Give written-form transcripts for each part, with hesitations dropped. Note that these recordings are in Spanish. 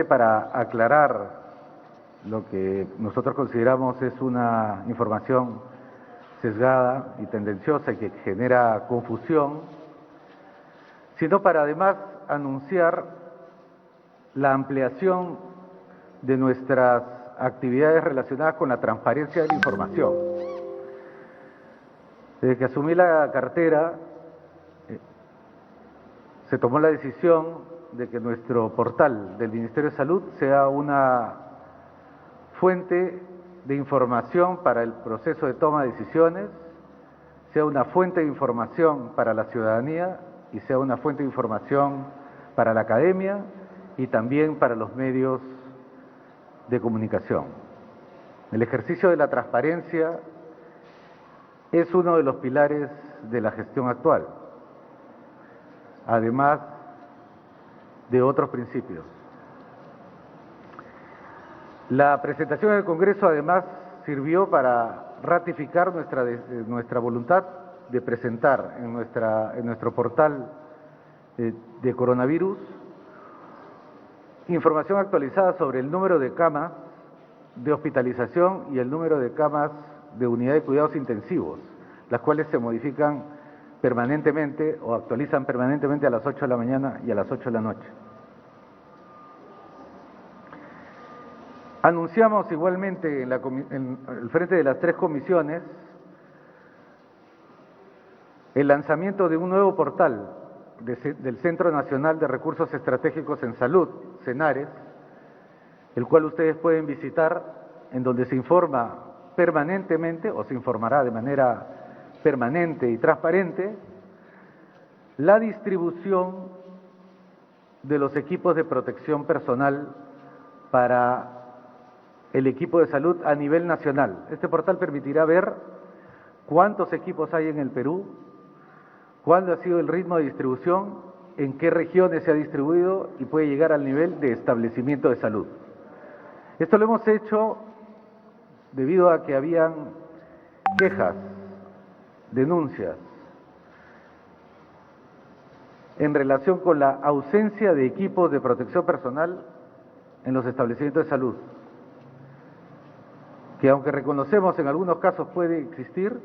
Para aclarar lo que nosotros consideramos es una información sesgada y tendenciosa y que genera confusión, sino para además anunciar la ampliación de nuestras actividades relacionadas con la transparencia de la información. Desde que asumí la cartera, se tomó la decisión de que nuestro portal del Ministerio de Salud sea una fuente de información para el proceso de toma de decisiones, sea una fuente de información para la ciudadanía y sea una fuente de información para la academia y también para los medios de comunicación. El ejercicio de la transparencia es uno de los pilares de la gestión actual, además de otros principios. La presentación en el Congreso además sirvió para ratificar nuestra voluntad de presentar en nuestro portal de coronavirus información actualizada sobre el número de camas de hospitalización y el número de camas de unidad de cuidados intensivos, las cuales se modifican permanentemente o actualizan permanentemente a las 8 de la mañana y a las 8 de la noche. Anunciamos igualmente en el frente de las tres comisiones el lanzamiento de un nuevo portal del Centro Nacional de Recursos Estratégicos en Salud, CENARES, el cual ustedes pueden visitar, en donde se informa permanentemente o se informará de manera permanente y transparente la distribución de los equipos de protección personal para el equipo de salud a nivel nacional. Este portal permitirá ver cuántos equipos hay en el Perú, cuál ha sido el ritmo de distribución, en qué regiones se ha distribuido y puede llegar al nivel de establecimiento de salud. Esto lo hemos hecho debido a que habían quejas, denuncias en relación con la ausencia de equipos de protección personal en los establecimientos de salud, que aunque reconocemos en algunos casos puede existir,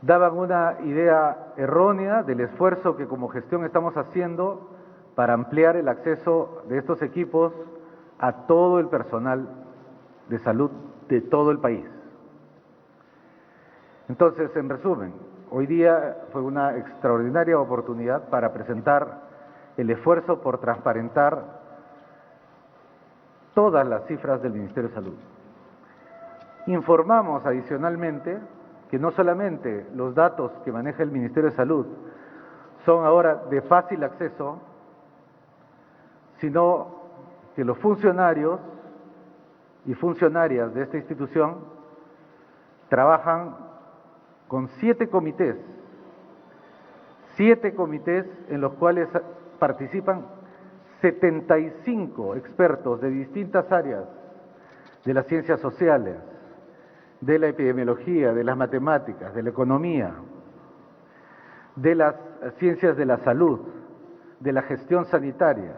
daban una idea errónea del esfuerzo que como gestión estamos haciendo para ampliar el acceso de estos equipos a todo el personal de salud de todo el país. Entonces, en resumen, hoy día fue una extraordinaria oportunidad para presentar el esfuerzo por transparentar todas las cifras del Ministerio de Salud. Informamos adicionalmente que no solamente los datos que maneja el Ministerio de Salud son ahora de fácil acceso, sino que los funcionarios y funcionarias de esta institución trabajan con 7 comités en los cuales participan 75 expertos de distintas áreas de las ciencias sociales, de la epidemiología, de las matemáticas, de la economía, de las ciencias de la salud, de la gestión sanitaria,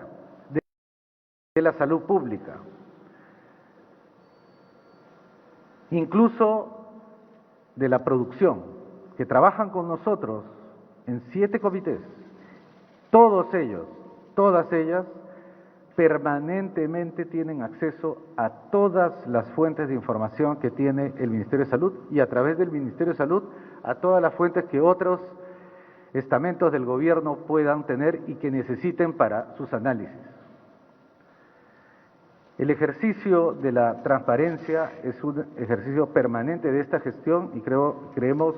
de la salud pública, incluso de la producción, que trabajan con nosotros en 7 comités. Todos ellos, todas ellas, permanentemente tienen acceso a todas las fuentes de información que tiene el Ministerio de Salud y a través del Ministerio de Salud a todas las fuentes que otros estamentos del gobierno puedan tener y que necesiten para sus análisis. El ejercicio de la transparencia es un ejercicio permanente de esta gestión y creemos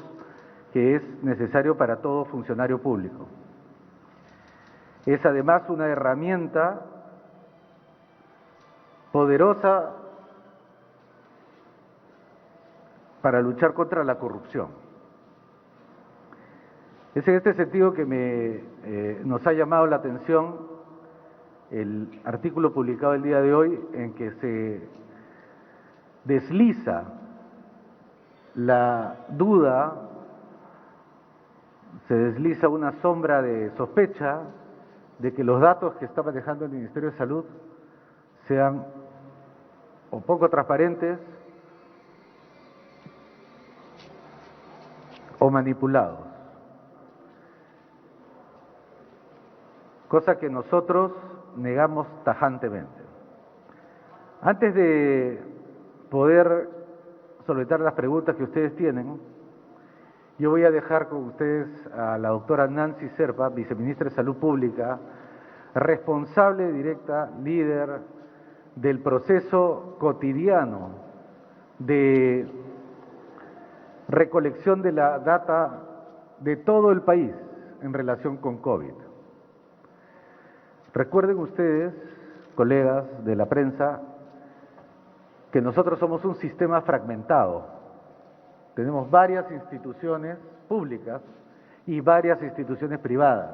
que es necesario para todo funcionario público. Es además una herramienta poderosa para luchar contra la corrupción. Es en este sentido que nos ha llamado la atención el artículo publicado el día de hoy en que se desliza la duda, se desliza una sombra de sospecha de que los datos que está manejando el Ministerio de Salud sean o poco transparentes o manipulados, cosa que nosotros negamos tajantemente. Antes de poder solicitar las preguntas que ustedes tienen, yo voy a dejar con ustedes a la doctora Nancy Serpa, viceministra de Salud Pública, responsable directa, líder del proceso cotidiano de recolección de la data de todo el país en relación con COVID. Recuerden ustedes, colegas de la prensa, que nosotros somos un sistema fragmentado. Tenemos varias instituciones públicas y varias instituciones privadas.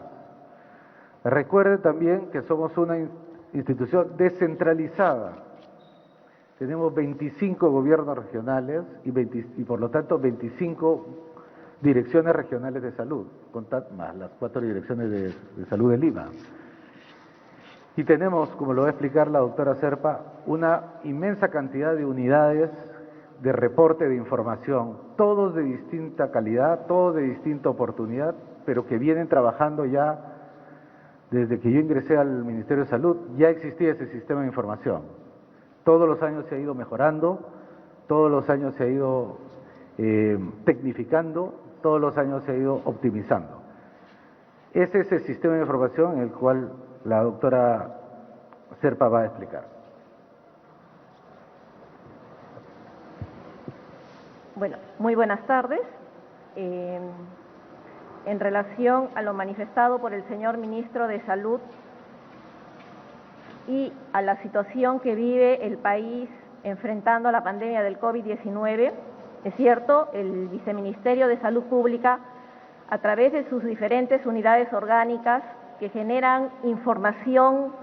Recuerden también que somos una institución descentralizada. Tenemos 25 gobiernos regionales y por lo tanto 25 direcciones regionales de salud, más las 4 direcciones de salud de Lima. Y tenemos, como lo va a explicar la doctora Serpa, una inmensa cantidad de unidades de reporte de información, todos de distinta calidad, todos de distinta oportunidad, pero que vienen trabajando ya desde que yo ingresé al Ministerio de Salud. Ya existía ese sistema de información. Todos los años se ha ido mejorando, todos los años se ha ido tecnificando, todos los años se ha ido optimizando. Ese es el sistema de información en el cual la doctora Serpa va a explicar. Bueno, muy buenas tardes. En relación a lo manifestado por el señor Ministro de Salud y a la situación que vive el país enfrentando la pandemia del COVID-19, es cierto, el Viceministerio de Salud Pública, a través de sus diferentes unidades orgánicas que generan información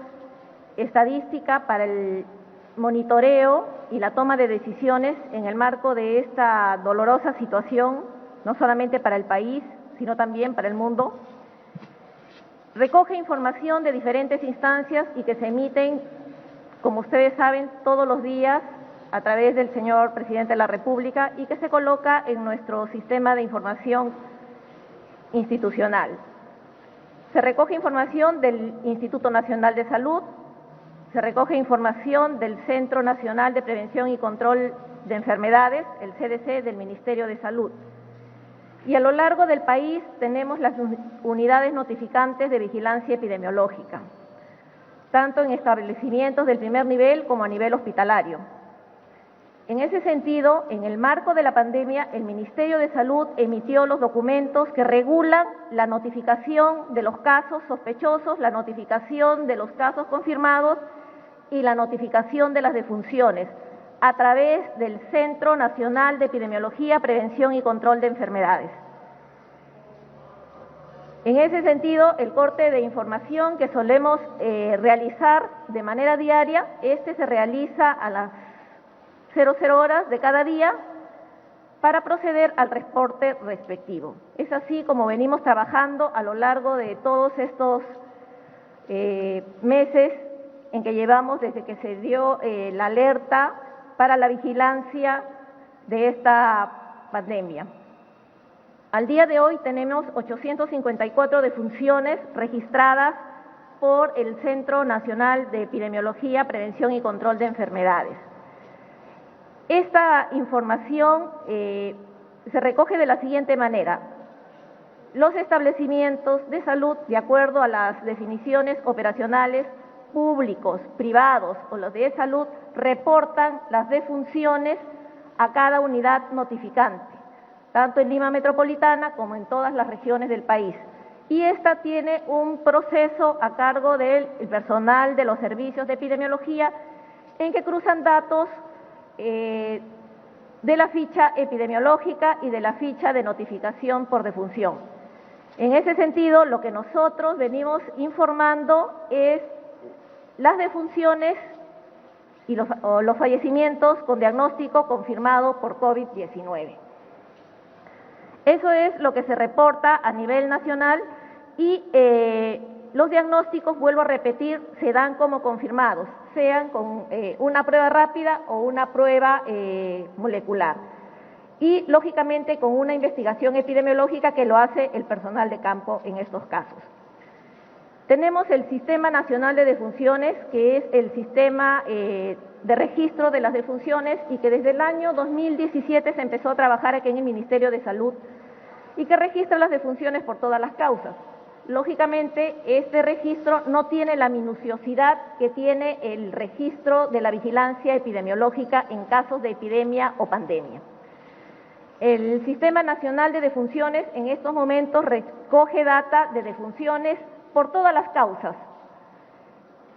estadística para el monitoreo y la toma de decisiones en el marco de esta dolorosa situación, no solamente para el país, sino también para el mundo, recoge información de diferentes instancias y que se emiten, como ustedes saben, todos los días a través del señor Presidente de la República y que se coloca en nuestro sistema de información institucional. Se recoge información del Instituto Nacional de Salud, se recoge información del Centro Nacional de Prevención y Control de Enfermedades, el CDC del Ministerio de Salud. Y a lo largo del país tenemos las unidades notificantes de vigilancia epidemiológica, tanto en establecimientos del primer nivel como a nivel hospitalario. En ese sentido, en el marco de la pandemia, el Ministerio de Salud emitió los documentos que regulan la notificación de los casos sospechosos, la notificación de los casos confirmados y la notificación de las defunciones a través del Centro Nacional de Epidemiología, Prevención y Control de Enfermedades. En ese sentido, el corte de información que solemos realizar de manera diaria, se realiza a las 00 horas de cada día para proceder al reporte respectivo. Es así como venimos trabajando a lo largo de todos estos meses en que llevamos desde que se dio la alerta para la vigilancia de esta pandemia. Al día de hoy tenemos 854 defunciones registradas por el Centro Nacional de Epidemiología, Prevención y Control de Enfermedades. Esta información se recoge de la siguiente manera. Los establecimientos de salud, de acuerdo a las definiciones operacionales, públicos, privados o los de salud, reportan las defunciones a cada unidad notificante, tanto en Lima Metropolitana como en todas las regiones del país. Y esta tiene un proceso a cargo del personal de los servicios de epidemiología en que cruzan datos de la ficha epidemiológica y de la ficha de notificación por defunción. En ese sentido, lo que nosotros venimos informando es las defunciones y los fallecimientos con diagnóstico confirmado por COVID-19. Eso es lo que se reporta a nivel nacional y los diagnósticos, vuelvo a repetir, se dan como confirmados, sean con una prueba rápida o una prueba molecular. Y, lógicamente, con una investigación epidemiológica que lo hace el personal de campo en estos casos. Tenemos el Sistema Nacional de Defunciones, que es el sistema de registro de las defunciones y que desde el año 2017 se empezó a trabajar aquí en el Ministerio de Salud y que registra las defunciones por todas las causas. Lógicamente, este registro no tiene la minuciosidad que tiene el registro de la vigilancia epidemiológica en casos de epidemia o pandemia. El Sistema Nacional de Defunciones en estos momentos recoge data de defunciones por todas las causas.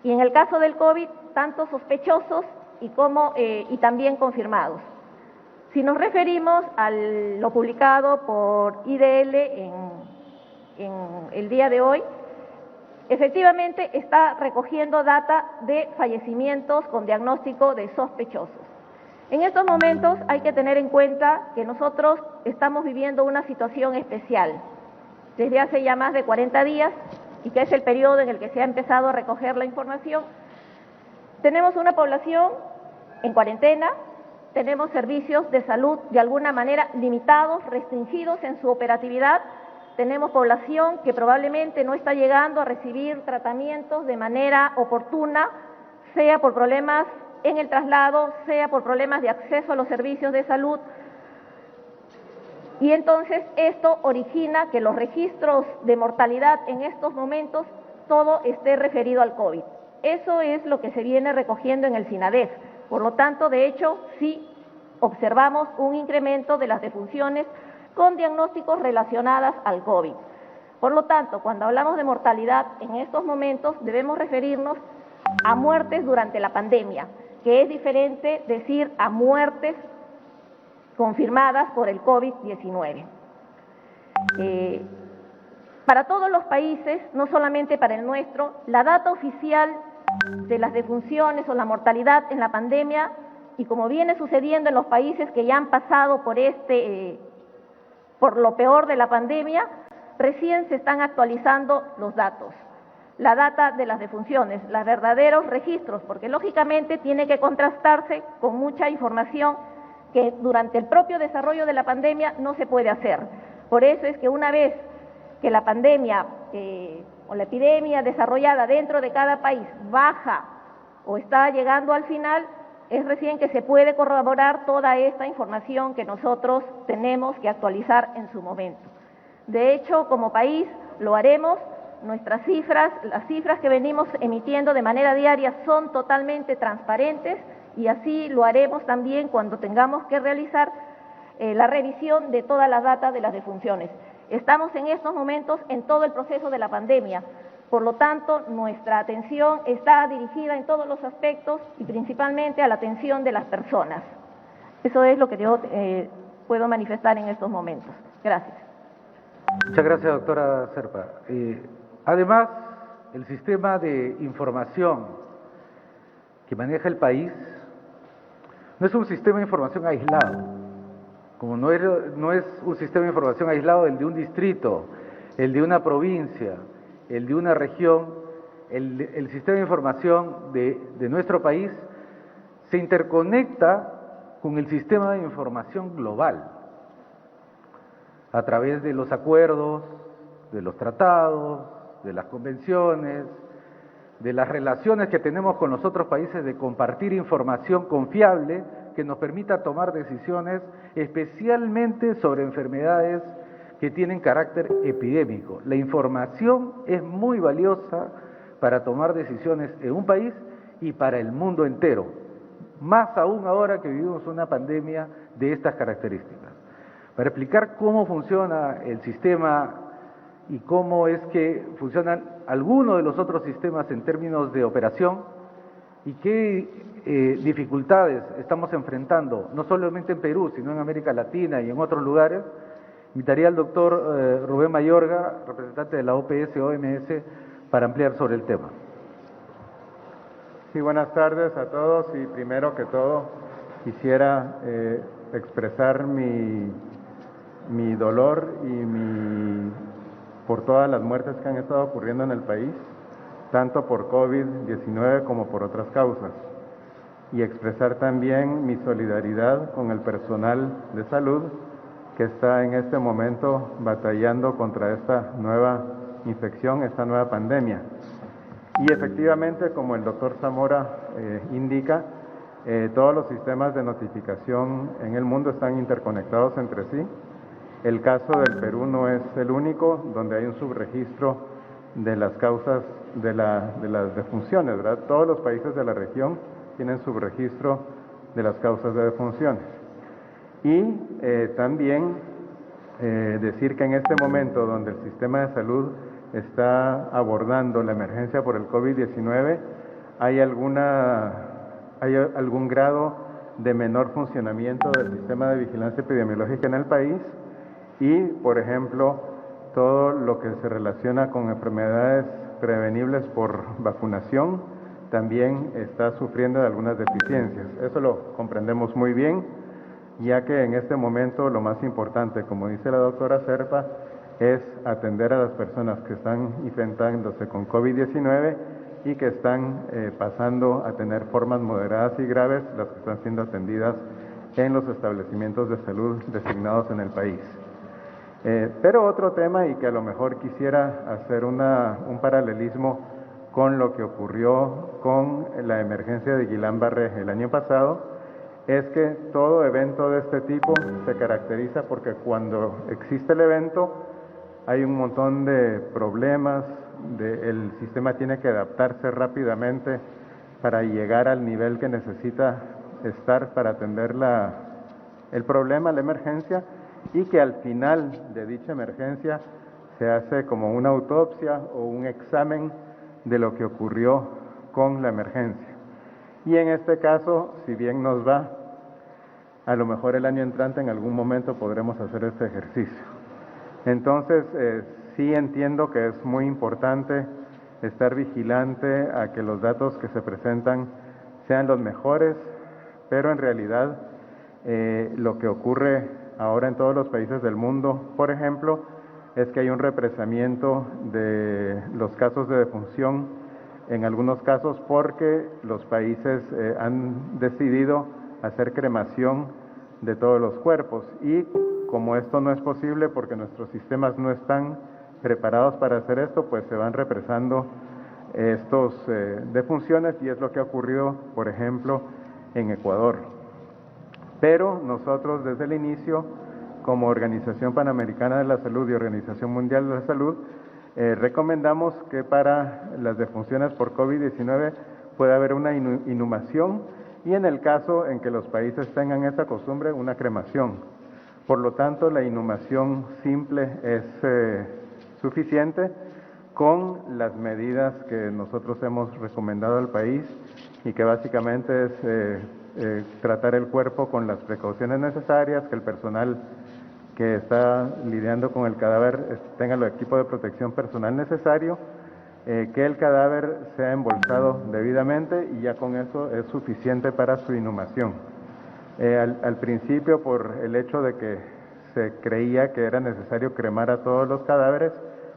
Y en el caso del COVID, tanto sospechosos y también confirmados. Si nos referimos a lo publicado por IDL en el día de hoy, efectivamente está recogiendo data de fallecimientos con diagnóstico de sospechosos. En estos momentos hay que tener en cuenta que nosotros estamos viviendo una situación especial. Desde hace ya más de 40 días, y que es el periodo en el que se ha empezado a recoger la información, tenemos una población en cuarentena, tenemos servicios de salud de alguna manera limitados, restringidos en su operatividad, tenemos población que probablemente no está llegando a recibir tratamientos de manera oportuna, sea por problemas en el traslado, sea por problemas de acceso a los servicios de salud. Y entonces esto origina que los registros de mortalidad en estos momentos todo esté referido al COVID. Eso es lo que se viene recogiendo en el SINADEF. Por lo tanto, de hecho, sí observamos un incremento de las defunciones con diagnósticos relacionadas al COVID. Por lo tanto, cuando hablamos de mortalidad en estos momentos debemos referirnos a muertes durante la pandemia, que es diferente decir a muertes confirmadas por el COVID-19. Para todos los países, no solamente para el nuestro, la data oficial de las defunciones o la mortalidad en la pandemia, y como viene sucediendo en los países que ya han pasado por lo peor de la pandemia, recién se están actualizando los datos, la data de las defunciones, los verdaderos registros, porque lógicamente tiene que contrastarse con mucha información que durante el propio desarrollo de la pandemia no se puede hacer. Por eso es que una vez que la pandemia o la epidemia desarrollada dentro de cada país baja o está llegando al final, es recién que se puede corroborar toda esta información que nosotros tenemos que actualizar en su momento. De hecho, como país lo haremos. Nuestras cifras, las cifras que venimos emitiendo de manera diaria son totalmente transparentes y así lo haremos también cuando tengamos que realizar la revisión de todas las datas de las defunciones. Estamos en estos momentos en todo el proceso de la pandemia, por lo tanto, nuestra atención está dirigida en todos los aspectos y principalmente a la atención de las personas. Eso es lo que yo puedo manifestar en estos momentos. Gracias. Muchas gracias, doctora Serpa. Además, el sistema de información que maneja el país no es un sistema de información aislado, como no es un sistema de información aislado el de un distrito, el de una provincia, el de una región. El sistema de información de nuestro país se interconecta con el sistema de información global a través de los acuerdos, de los tratados, de las convenciones, de las relaciones que tenemos con los otros países de compartir información confiable que nos permita tomar decisiones especialmente sobre enfermedades que tienen carácter epidémico. La información es muy valiosa para tomar decisiones en un país y para el mundo entero, más aún ahora que vivimos una pandemia de estas características. Para explicar cómo funciona el sistema y cómo es que funcionan algunos de los otros sistemas en términos de operación y qué dificultades estamos enfrentando, no solamente en Perú, sino en América Latina y en otros lugares, invitaría al doctor Rubén Mayorga, representante de la OPS-OMS, para ampliar sobre el tema. Sí, buenas tardes a todos y primero que todo quisiera expresar mi dolor y mi por todas las muertes que han estado ocurriendo en el país, tanto por COVID-19 como por otras causas. Y expresar también mi solidaridad con el personal de salud que está en este momento batallando contra esta nueva infección, esta nueva pandemia. Y efectivamente, como el doctor Zamora indica, todos los sistemas de notificación en el mundo están interconectados entre sí. El caso del Perú no es el único donde hay un subregistro de las causas de las defunciones, ¿verdad? Todos los países de la región tienen subregistro de las causas de defunciones. Y también decir que en este momento donde el sistema de salud está abordando la emergencia por el COVID-19, hay algún grado de menor funcionamiento del sistema de vigilancia epidemiológica en el país y, por ejemplo, todo lo que se relaciona con enfermedades prevenibles por vacunación también está sufriendo de algunas deficiencias. Eso lo comprendemos muy bien, ya que en este momento lo más importante, como dice la doctora Serpa, es atender a las personas que están enfrentándose con COVID-19 y que están pasando a tener formas moderadas y graves, las que están siendo atendidas en los establecimientos de salud designados en el país. Pero otro tema, y que a lo mejor quisiera hacer un paralelismo con lo que ocurrió con la emergencia de Guillain-Barré el año pasado, es que todo evento de este tipo se caracteriza porque cuando existe el evento hay un montón de problemas, el sistema tiene que adaptarse rápidamente para llegar al nivel que necesita estar para atender el problema, la emergencia, y que al final de dicha emergencia se hace como una autopsia o un examen de lo que ocurrió con la emergencia. Y en este caso, si bien nos va, a lo mejor el año entrante en algún momento podremos hacer este ejercicio. Entonces, sí entiendo que es muy importante estar vigilante a que los datos que se presentan sean los mejores, pero en realidad lo que ocurre ahora en todos los países del mundo, por ejemplo, es que hay un represamiento de los casos de defunción, en algunos casos porque los países han decidido hacer cremación de todos los cuerpos, y como esto no es posible porque nuestros sistemas no están preparados para hacer esto, pues se van represando estos defunciones, y es lo que ha ocurrido, por ejemplo, en Ecuador. Pero nosotros desde el inicio, como Organización Panamericana de la Salud y Organización Mundial de la Salud, recomendamos que para las defunciones por COVID-19 pueda haber una inhumación, y en el caso en que los países tengan esa costumbre, una cremación. Por lo tanto, la inhumación simple es suficiente con las medidas que nosotros hemos recomendado al país, y que básicamente es tratar el cuerpo con las precauciones necesarias, que el personal que está lidiando con el cadáver tenga el equipo de protección personal necesario, que el cadáver sea embolsado debidamente, y ya con eso es suficiente para su inhumación. Al principio, por el hecho de que se creía que era necesario cremar a todos los cadáveres,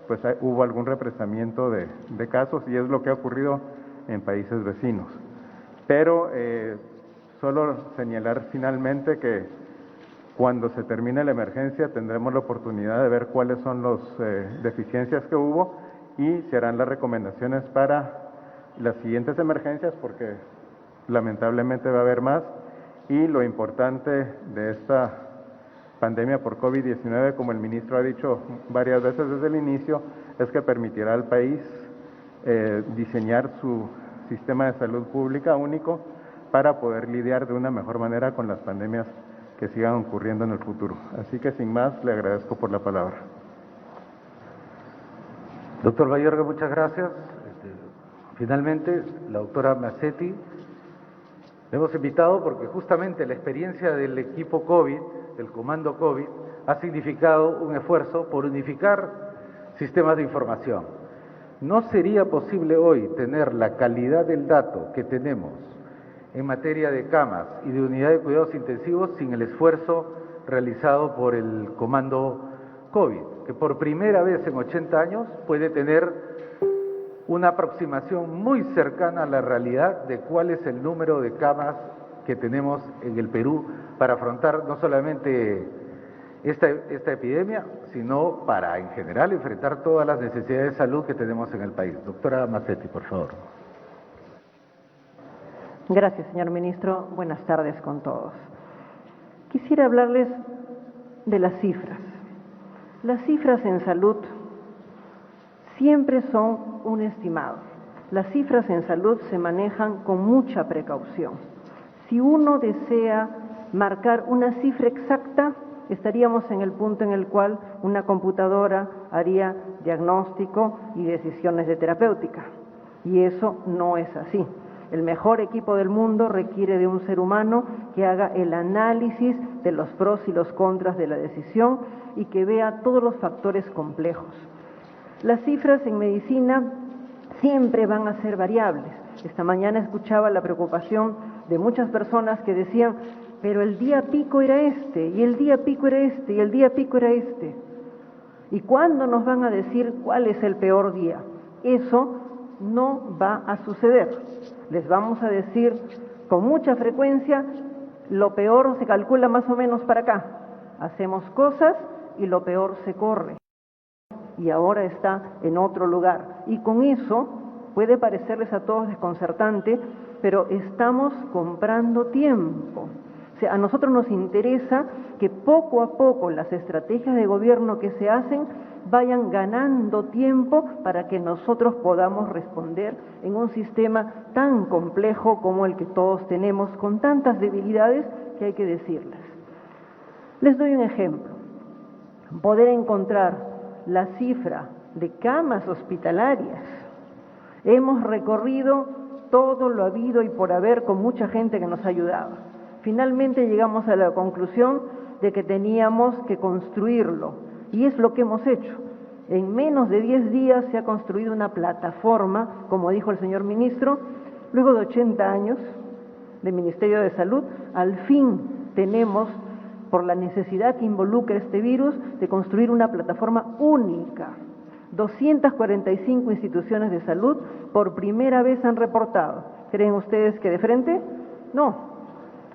pues hubo algún represamiento de casos, y es lo que ha ocurrido en países vecinos. Pero solo señalar finalmente que cuando se termine la emergencia tendremos la oportunidad de ver cuáles son las deficiencias que hubo, y se harán las recomendaciones para las siguientes emergencias, porque lamentablemente va a haber más. Y lo importante de esta pandemia por COVID-19, como el ministro ha dicho varias veces desde el inicio, es que permitirá al país diseñar su sistema de salud pública único para poder lidiar de una mejor manera con las pandemias que sigan ocurriendo en el futuro. Así que sin más, le agradezco por la palabra. Doctor Bayorga, muchas gracias. Finalmente, la doctora Macetti, le hemos invitado porque justamente la experiencia del equipo COVID, del comando COVID, ha significado un esfuerzo por unificar sistemas de información. No sería posible hoy tener la calidad del dato que tenemos en materia de camas y de unidad de cuidados intensivos sin el esfuerzo realizado por el comando COVID. que por primera vez en 80 años puede tener una aproximación muy cercana a la realidad de cuál es el número de camas que tenemos en el Perú para afrontar no solamente esta epidemia, sino para en general enfrentar todas las necesidades de salud que tenemos en el país. Doctora Mazzetti, por favor. Gracias, señor ministro. Buenas tardes con todos. Quisiera hablarles de las cifras. Las cifras en salud siempre son un estimado. Las cifras en salud se manejan con mucha precaución. Si uno desea marcar una cifra exacta, estaríamos en el punto en el cual una computadora haría diagnóstico y decisiones de terapéutica. Y eso no es así. El mejor equipo del mundo requiere de un ser humano que haga el análisis de los pros y los contras de la decisión y que vea todos los factores complejos. Las cifras en medicina siempre van a ser variables. Esta mañana escuchaba la preocupación de muchas personas que decían, pero el día pico era este, y el día pico era este, y el día pico era este. ¿Y cuándo nos van a decir cuál es el peor día? Eso no va a suceder. Les vamos a decir con mucha frecuencia, lo peor se calcula más o menos para acá. Hacemos cosas y lo peor se corre. Y ahora está en otro lugar. Y con eso puede parecerles a todos desconcertante, pero estamos comprando tiempo. O sea, a nosotros nos interesa que poco a poco las estrategias de gobierno que se hacen vayan ganando tiempo para que nosotros podamos responder en un sistema tan complejo como el que todos tenemos, con tantas debilidades que hay que decirlas. Les doy un ejemplo. Poder encontrar la cifra de camas hospitalarias. Hemos recorrido todo lo habido y por haber con mucha gente que nos ayudaba. Finalmente llegamos a la conclusión de que teníamos que construirlo, y es lo que hemos hecho. En menos de 10 días se ha construido una plataforma, como dijo el señor ministro, luego de 80 años de Ministerio de Salud, al fin tenemos, por la necesidad que involucra este virus, de construir una plataforma única. 245 instituciones de salud por primera vez han reportado. ¿Creen ustedes que de frente? No.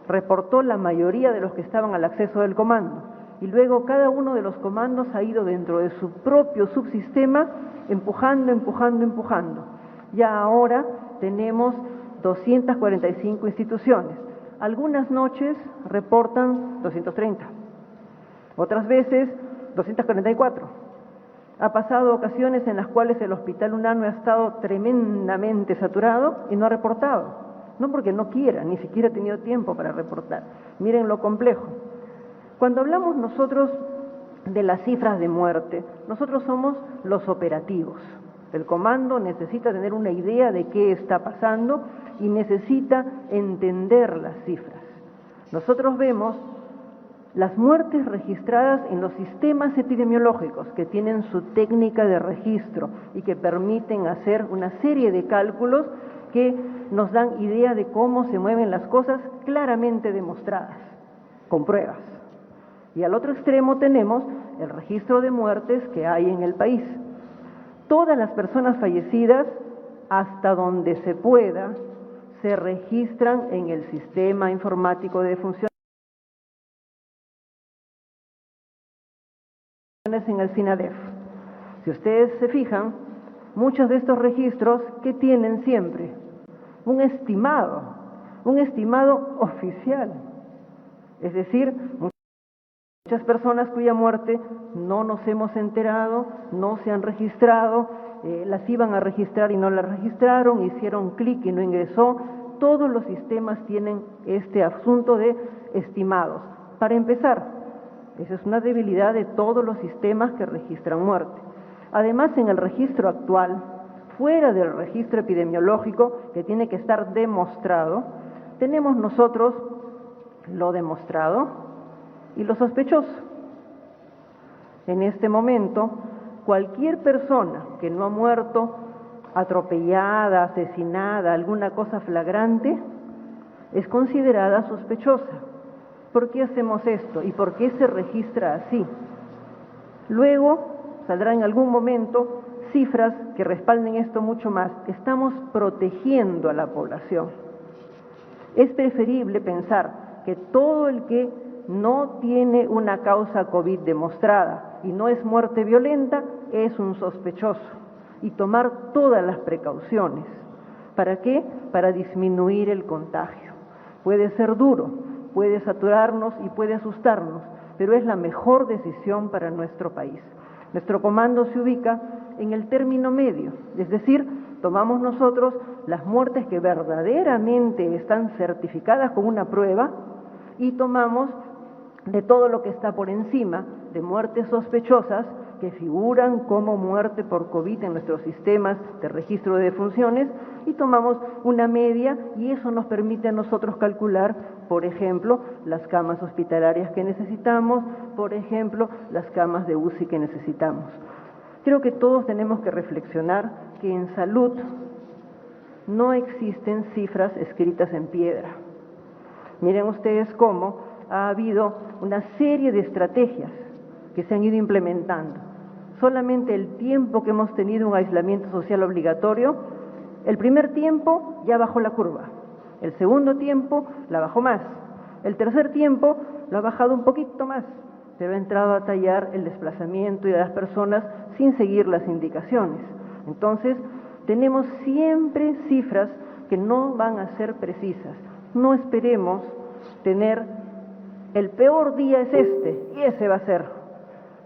Reportó la mayoría de los que estaban al acceso del comando. Y luego cada uno de los comandos ha ido dentro de su propio subsistema empujando. Ya ahora tenemos 245 instituciones. Algunas noches reportan 230, otras veces 244. Ha pasado ocasiones en las cuales el Hospital UNANO ha estado tremendamente saturado y no ha reportado. No porque no quiera, ni siquiera ha tenido tiempo para reportar. Miren lo complejo. Cuando hablamos nosotros de las cifras de muerte, nosotros somos los operativos. El comando necesita tener una idea de qué está pasando y necesita entender las cifras. Nosotros vemos las muertes registradas en los sistemas epidemiológicos que tienen su técnica de registro y que permiten hacer una serie de cálculos que nos dan idea de cómo se mueven las cosas claramente demostradas, con pruebas. Y al otro extremo tenemos el registro de muertes que hay en el país. Todas las personas fallecidas, hasta donde se pueda, se registran en el sistema informático de defunciones en el SINADEF. Si ustedes se fijan, muchos de estos registros, ¿qué tienen siempre? Un estimado oficial. Es decir, muchas personas cuya muerte no nos hemos enterado, no se han registrado, las iban a registrar y no las registraron, hicieron clic y no ingresó. Todos los sistemas tienen este asunto de estimados. Para empezar, esa es una debilidad de todos los sistemas que registran muerte. Además, en el registro actual, fuera del registro epidemiológico, que tiene que estar demostrado, tenemos nosotros lo demostrado y lo sospechoso. En este momento, cualquier persona que no ha muerto atropellada, asesinada, alguna cosa flagrante, es considerada sospechosa. ¿Por qué hacemos esto y por qué se registra así? Luego, saldrá en algún momento cifras que respalden esto mucho más. Estamos protegiendo a la población. Es preferible pensar que todo el que no tiene una causa COVID demostrada y no es muerte violenta es un sospechoso y tomar todas las precauciones. ¿Para qué? Para disminuir el contagio. Puede ser duro, puede saturarnos y puede asustarnos, pero es la mejor decisión para nuestro país. Nuestro comando se ubica en el término medio, es decir, tomamos nosotros las muertes que verdaderamente están certificadas con una prueba y tomamos de todo lo que está por encima de muertes sospechosas que figuran como muerte por COVID en nuestros sistemas de registro de defunciones y tomamos una media y eso nos permite a nosotros calcular, por ejemplo, las camas hospitalarias que necesitamos, por ejemplo, las camas de UCI que necesitamos. Creo que todos tenemos que reflexionar que en salud no existen cifras escritas en piedra. Miren ustedes cómo ha habido una serie de estrategias que se han ido implementando. Solamente el tiempo que hemos tenido un aislamiento social obligatorio, el primer tiempo ya bajó la curva, el segundo tiempo la bajó más, el tercer tiempo lo ha bajado un poquito más, pero ha entrado a tallar el desplazamiento de las personas sin seguir las indicaciones. Entonces, tenemos siempre cifras que no van a ser precisas. No esperemos tener el peor día es este y ese va a ser.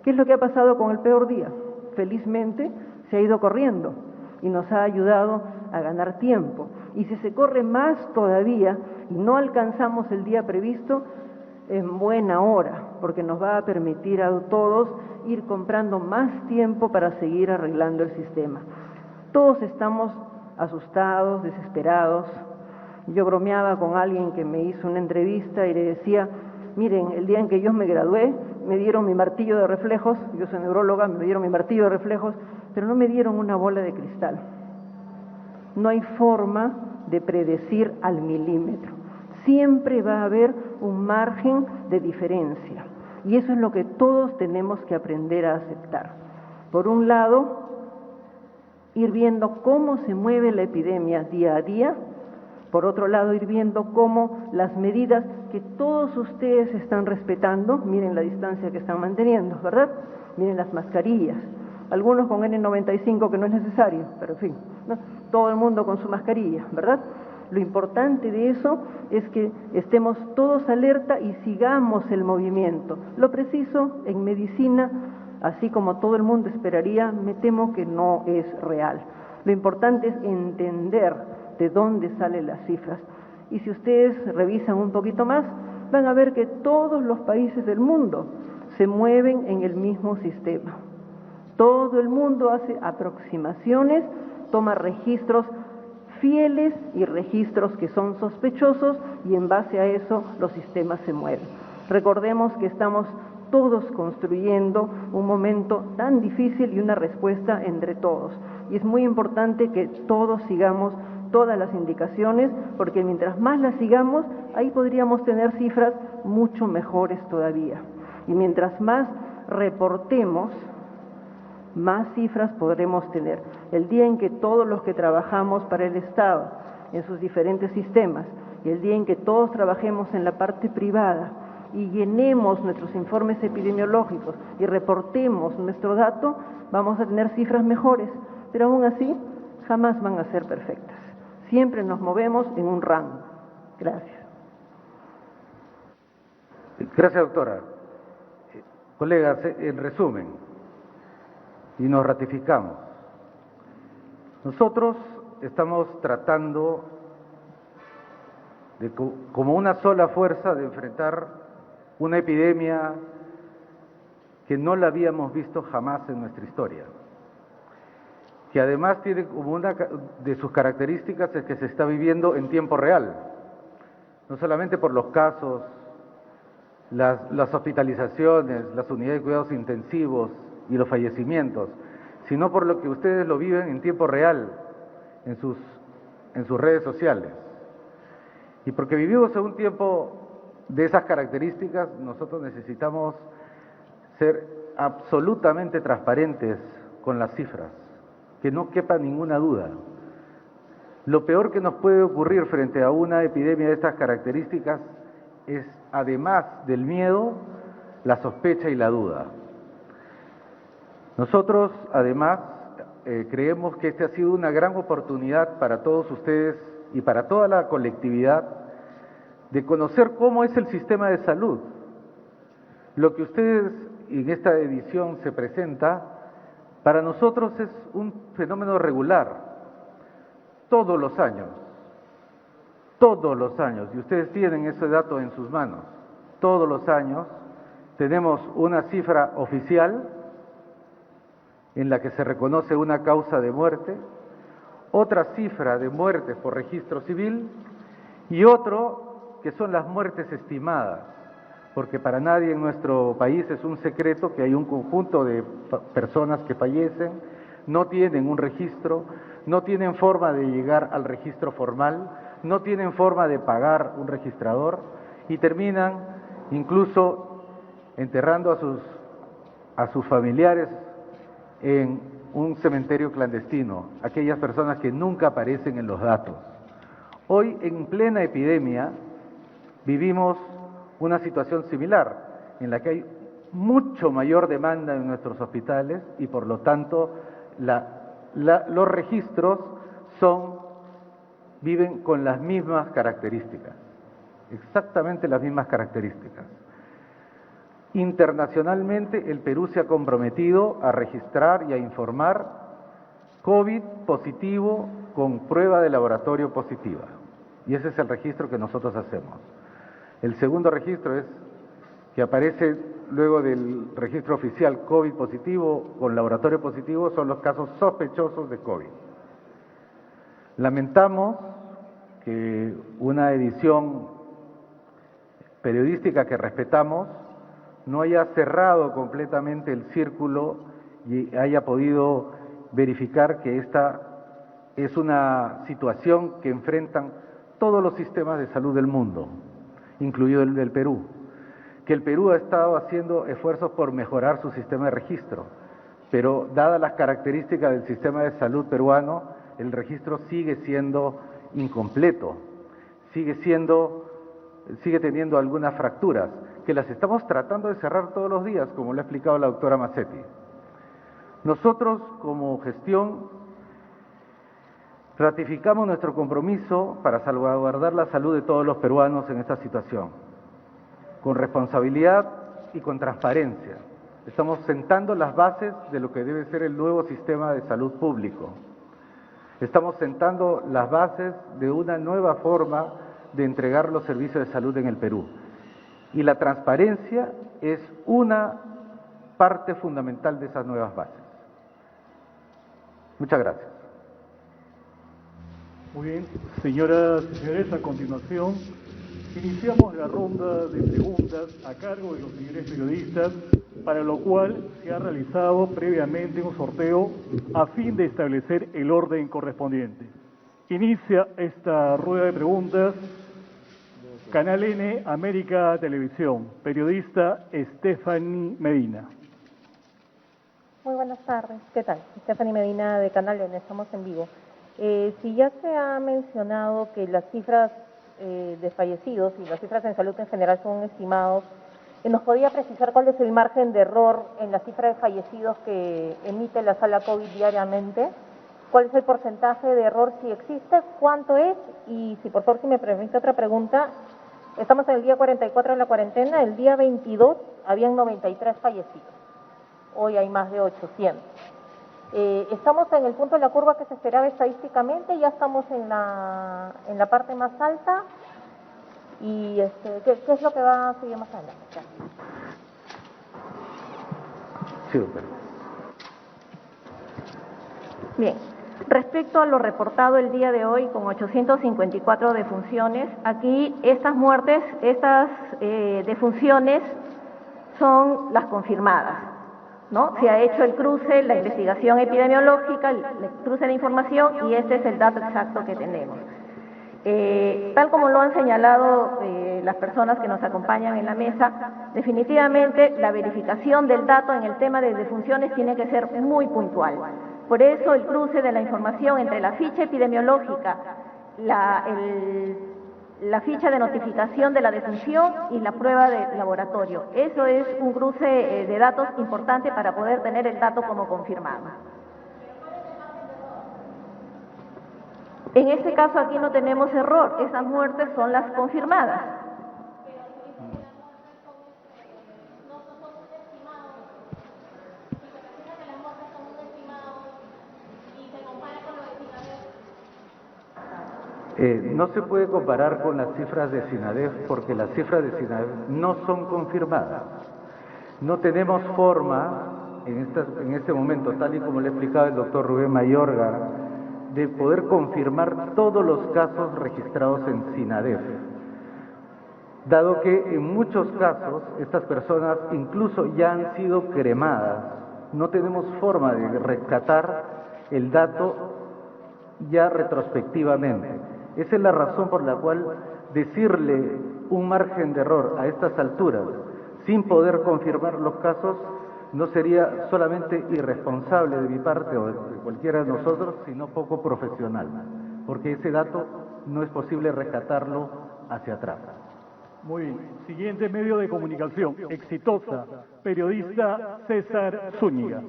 ¿Qué es lo que ha pasado con el peor día? Felizmente se ha ido corriendo y nos ha ayudado a ganar tiempo. Y si se corre más todavía y no alcanzamos el día previsto, en buena hora, porque nos va a permitir a todos ir comprando más tiempo para seguir arreglando el sistema. Todos estamos asustados, desesperados. Yo bromeaba con alguien que me hizo una entrevista y le decía, miren, el día en que yo me gradué, me dieron mi martillo de reflejos, yo soy neuróloga, me dieron mi martillo de reflejos, pero no me dieron una bola de cristal. No hay forma de predecir al milímetro. Siempre va a haber un margen de diferencia y eso es lo que todos tenemos que aprender a aceptar. Por un lado, ir viendo cómo se mueve la epidemia día a día. Por otro lado, ir viendo cómo las medidas que todos ustedes están respetando, miren la distancia que están manteniendo, ¿verdad? Miren las mascarillas, algunos con N95 que no es necesario, pero en fin, ¿no? Todo el mundo con su mascarilla, ¿verdad? Lo importante de eso es que estemos todos alerta y sigamos el movimiento. Lo preciso en medicina, así como todo el mundo esperaría, me temo que no es real. Lo importante es entender de dónde salen las cifras. Y si ustedes revisan un poquito más, van a ver que todos los países del mundo se mueven en el mismo sistema. Todo el mundo hace aproximaciones, toma registros fieles y registros que son sospechosos y en base a eso los sistemas se mueven. Recordemos que estamos todos construyendo un momento tan difícil y una respuesta entre todos. Y es muy importante que todos sigamos todas las indicaciones, porque mientras más las sigamos, ahí podríamos tener cifras mucho mejores todavía. Y mientras más reportemos, más cifras podremos tener. El día en que todos los que trabajamos para el Estado, en sus diferentes sistemas, y el día en que todos trabajemos en la parte privada y llenemos nuestros informes epidemiológicos y reportemos nuestro dato, vamos a tener cifras mejores, pero aún así jamás van a ser perfectas. Siempre nos movemos en un rango. Gracias. Gracias, doctora. Colegas, en resumen, y nos ratificamos, nosotros estamos tratando de, como una sola fuerza, de enfrentar una epidemia que no la habíamos visto jamás en nuestra historia, que además tiene como una de sus características es que se está viviendo en tiempo real, no solamente por los casos, las hospitalizaciones, las unidades de cuidados intensivos y los fallecimientos, sino por lo que ustedes lo viven en tiempo real en sus redes sociales. Y porque vivimos en un tiempo de esas características, nosotros necesitamos ser absolutamente transparentes con las cifras, que no quepa ninguna duda. Lo peor que nos puede ocurrir frente a una epidemia de estas características es, además del miedo, la sospecha y la duda. Nosotros, además, creemos que esta ha sido una gran oportunidad para todos ustedes y para toda la colectividad de conocer cómo es el sistema de salud. Lo que ustedes en esta edición se presenta, para nosotros es un fenómeno regular, todos los años, y ustedes tienen ese dato en sus manos, todos los años tenemos una cifra oficial en la que se reconoce una causa de muerte, otra cifra de muertes por registro civil y otro que son las muertes estimadas, porque para nadie en nuestro país es un secreto que hay un conjunto de personas que fallecen, no tienen un registro, no tienen forma de llegar al registro formal, no tienen forma de pagar un registrador y terminan incluso enterrando a sus familiares en un cementerio clandestino, aquellas personas que nunca aparecen en los datos. Hoy, en plena epidemia, vivimos una situación similar, en la que hay mucho mayor demanda en nuestros hospitales y, por lo tanto, los registros viven con las mismas características, exactamente las mismas características. Internacionalmente, el Perú se ha comprometido a registrar y a informar COVID positivo con prueba de laboratorio positiva. Y ese es el registro que nosotros hacemos. El segundo registro es que aparece luego del registro oficial COVID positivo con laboratorio positivo, son los casos sospechosos de COVID. Lamentamos que una edición periodística que respetamos no haya cerrado completamente el círculo y haya podido verificar que esta es una situación que enfrentan todos los sistemas de salud del mundo, incluido el del Perú, que el Perú ha estado haciendo esfuerzos por mejorar su sistema de registro, pero dadas las características del sistema de salud peruano, el registro sigue siendo incompleto, sigue teniendo algunas fracturas, que las estamos tratando de cerrar todos los días, como lo ha explicado la doctora Mazzetti. Nosotros, como gestión, ratificamos nuestro compromiso para salvaguardar la salud de todos los peruanos en esta situación, con responsabilidad y con transparencia. Estamos sentando las bases de lo que debe ser el nuevo sistema de salud público. Estamos sentando las bases de una nueva forma de entregar los servicios de salud en el Perú. Y la transparencia es una parte fundamental de esas nuevas bases. Muchas gracias. Muy bien, señoras y señores, a continuación iniciamos la ronda de preguntas a cargo de los señores periodistas, para lo cual se ha realizado previamente un sorteo a fin de establecer el orden correspondiente. Inicia esta rueda de preguntas Canal N, América Televisión, periodista Stephanie Medina. Muy buenas tardes, ¿qué tal? Stephanie Medina de Canal N, estamos en vivo. Si ya se ha mencionado que las cifras de fallecidos y las cifras en salud en general son estimados, ¿nos podría precisar cuál es el margen de error en la cifra de fallecidos que emite la sala COVID diariamente? ¿Cuál es el porcentaje de error si existe? ¿Cuánto es? Y si por favor, si me permite otra pregunta, estamos en el día 44 de la cuarentena, el día 22 habían 93 fallecidos, hoy hay más de 800. Estamos en el punto de la curva que se esperaba estadísticamente, ya estamos en la parte más alta y ¿qué es lo que va a seguir más adelante? Sí, doctor. Bien, respecto a lo reportado el día de hoy con 854 defunciones, aquí estas muertes, estas defunciones son las confirmadas, ¿no? Se ha hecho el cruce, la investigación epidemiológica, el cruce de información y este es el dato exacto que tenemos. Tal como lo han señalado las personas que nos acompañan en la mesa, definitivamente la verificación del dato en el tema de defunciones tiene que ser muy puntual. Por eso el cruce de la información entre la ficha epidemiológica, la ficha de notificación de la defunción y la prueba de laboratorio. Eso es un cruce de datos importante para poder tener el dato como confirmado. En este caso aquí no tenemos error, esas muertes son las confirmadas. No se puede comparar con las cifras de SINADEF porque las cifras de SINADEF no son confirmadas. No tenemos forma, en este momento, tal y como le explicaba el doctor Rubén Mayorga, de poder confirmar todos los casos registrados en SINADEF, dado que en muchos casos estas personas incluso ya han sido cremadas. No tenemos forma de rescatar el dato ya retrospectivamente. Esa es la razón por la cual decirle un margen de error a estas alturas sin poder confirmar los casos no sería solamente irresponsable de mi parte o de cualquiera de nosotros, sino poco profesional, porque ese dato no es posible rescatarlo hacia atrás. Muy bien. Siguiente medio de comunicación, exitosa, periodista César Zúñiga.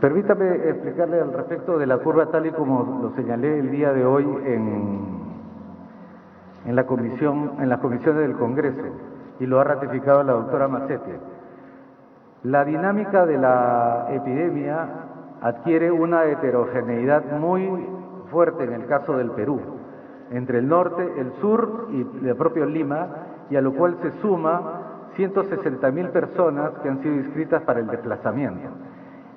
Permítame explicarle al respecto de la curva tal y como lo señalé el día de hoy en las comisiones del Congreso y lo ha ratificado la doctora Mazzetti. La dinámica de la epidemia adquiere una heterogeneidad muy fuerte en el caso del Perú, entre el norte, el sur y el propio Lima, y a lo cual se suma 160.000 personas que han sido inscritas para el desplazamiento.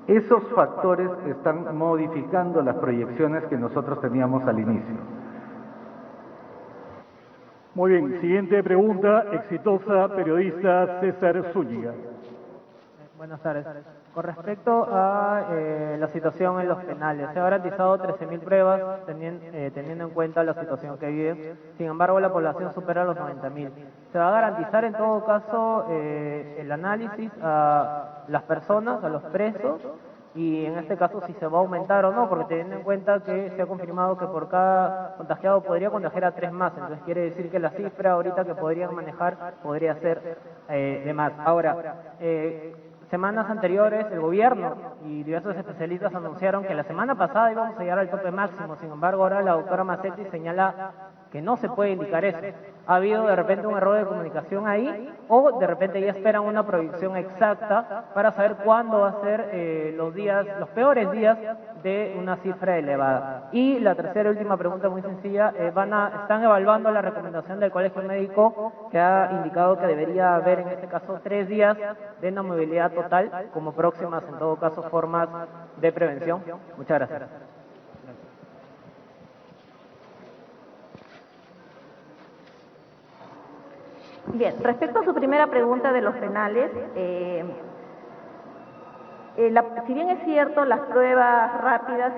Esos factores están modificando las proyecciones que nosotros teníamos al inicio. Muy bien, siguiente pregunta, exitosa, periodista César Zúñiga. Buenas tardes. Con respecto a la situación en los penales, se ha garantizado 13.000 pruebas teniendo en cuenta la situación que vive. Sin embargo, la población supera los 90.000. ¿Se va a garantizar en todo caso el análisis a las personas, a los presos? Y en este caso si se va a aumentar o no, porque teniendo en cuenta que se ha confirmado que por cada contagiado podría contagiar a 3 más, entonces quiere decir que la cifra ahorita que podrían manejar podría ser de más. Ahora, semanas anteriores el gobierno y diversos especialistas anunciaron que la semana pasada íbamos a llegar al tope máximo, sin embargo ahora la doctora Mazzetti señala que no se puede indicar eso. ¿Ha habido de repente un error de comunicación ahí o de repente ya esperan una proyección exacta para saber cuándo va a ser los peores días de una cifra elevada? Y la tercera y última pregunta muy sencilla, están evaluando la recomendación del Colegio Médico que ha indicado que debería haber en este caso 3 días de no movilidad total como próximas en todo caso formas de prevención. Muchas gracias. Bien, respecto a su primera pregunta de los penales, si bien es cierto, las pruebas rápidas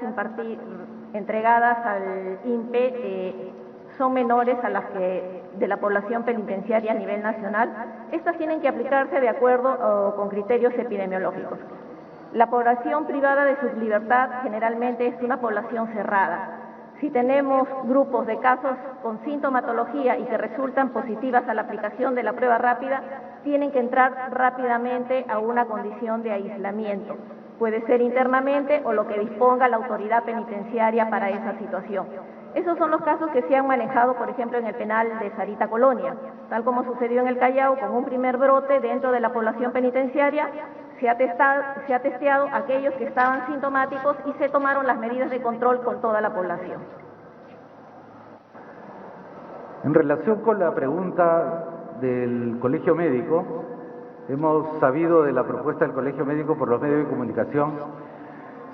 entregadas al INPE son menores a las que de la población penitenciaria a nivel nacional, estas tienen que aplicarse de acuerdo con criterios epidemiológicos. La población privada de su libertad generalmente es una población cerrada. Si tenemos grupos de casos con sintomatología y que resultan positivas a la aplicación de la prueba rápida, tienen que entrar rápidamente a una condición de aislamiento. Puede ser internamente o lo que disponga la autoridad penitenciaria para esa situación. Esos son los casos que se han manejado, por ejemplo, en el penal de Sarita Colonia, tal como sucedió en el Callao, con un primer brote dentro de la población penitenciaria. Se ha testeado a aquellos que estaban sintomáticos y se tomaron las medidas de control con toda la población. En relación con la pregunta del Colegio Médico, hemos sabido de la propuesta del Colegio Médico por los medios de comunicación.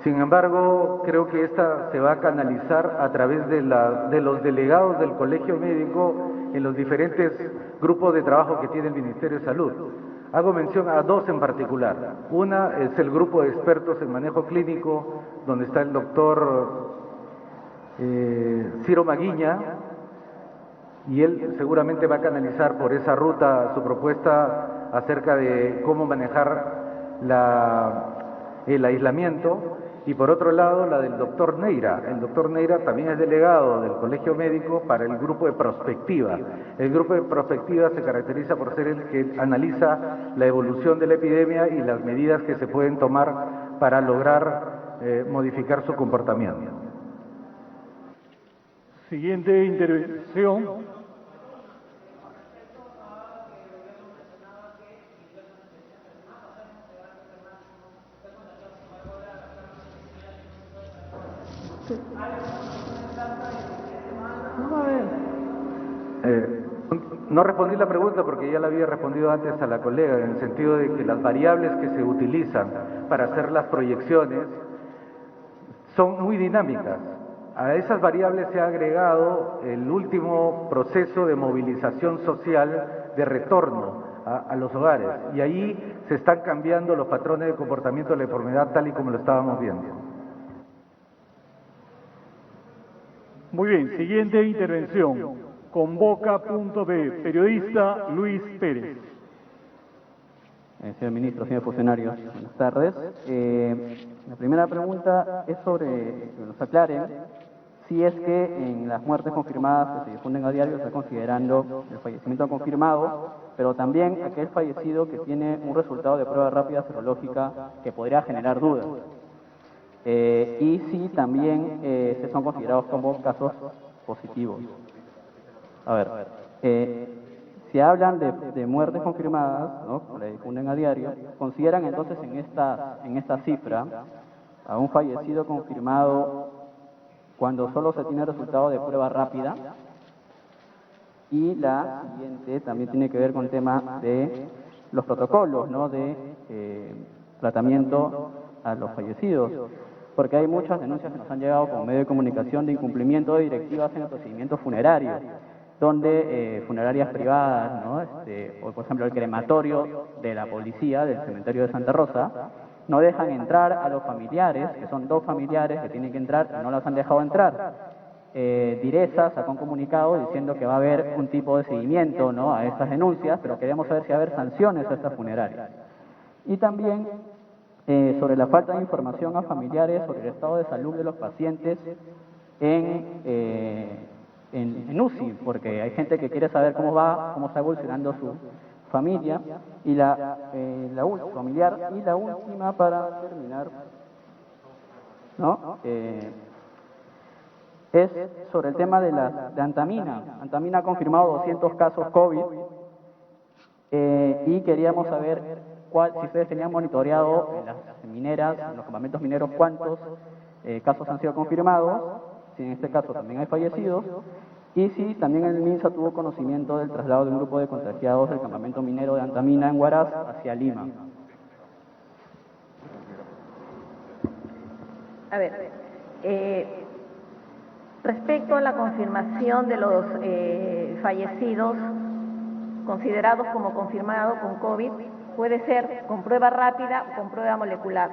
Sin embargo, creo que esta se va a canalizar a través de los delegados del Colegio Médico en los diferentes grupos de trabajo que tiene el Ministerio de Salud. Hago mención a dos en particular. Una es el grupo de expertos en manejo clínico, donde está el doctor Ciro Maguiña, y él seguramente va a canalizar por esa ruta su propuesta acerca de cómo manejar el aislamiento. Y por otro lado, la del doctor Neira. El doctor Neira también es delegado del Colegio Médico para el grupo de prospectiva. El grupo de prospectiva se caracteriza por ser el que analiza la evolución de la epidemia y las medidas que se pueden tomar para lograr modificar su comportamiento. Siguiente intervención. No respondí la pregunta porque ya la había respondido antes a la colega, en el sentido de que las variables que se utilizan para hacer las proyecciones son muy dinámicas. A esas variables se ha agregado el último proceso de movilización social de retorno a los hogares, y ahí se están cambiando los patrones de comportamiento de la enfermedad tal y como lo estábamos viendo. Muy bien, siguiente intervención. Convoca.b, periodista Luis Pérez. Señor ministro, señores funcionarios, buenas tardes. La primera pregunta es sobre que nos aclaren si es que en las muertes confirmadas que se difunden a diario se está considerando el fallecimiento confirmado, pero también aquel fallecido que tiene un resultado de prueba rápida serológica que podría generar dudas. Y si también se son considerados como casos positivos. A ver, si hablan de muertes confirmadas, ¿no?, o le difunden a diario, consideran entonces en esta cifra a un fallecido confirmado cuando solo se tiene resultado de prueba rápida. Y la siguiente también tiene que ver con el tema de los protocolos, ¿no?, de tratamiento a los fallecidos, porque hay muchas denuncias que nos han llegado como medio de comunicación de incumplimiento de directivas en el procedimiento funerario, donde funerarias privadas, ¿no?, o por ejemplo el crematorio de la policía del cementerio de Santa Rosa, no dejan entrar a los familiares, que son 2 familiares que tienen que entrar y no las han dejado entrar. Direza sacó un comunicado diciendo que va a haber un tipo de seguimiento, ¿no?, a estas denuncias, pero queremos saber si va a haber sanciones a estas funerarias. Y también sobre la falta de información a familiares sobre el estado de salud de los pacientes en UCI, porque hay gente que quiere saber cómo está evolucionando su familia. Y la familiar, y la última para terminar, ¿no?, es sobre el tema de Antamina. Antamina ha confirmado 200 casos COVID, y queríamos saber si ustedes tenían monitoreado en las mineras, en los campamentos mineros, cuántos casos han sido confirmados, si en este caso también hay fallecidos, y si también el MINSA tuvo conocimiento del traslado de un grupo de contagiados del campamento minero de Antamina en Huaraz hacia Lima. A ver, respecto a la confirmación de los fallecidos considerados como confirmados con COVID, puede ser con prueba rápida o con prueba molecular,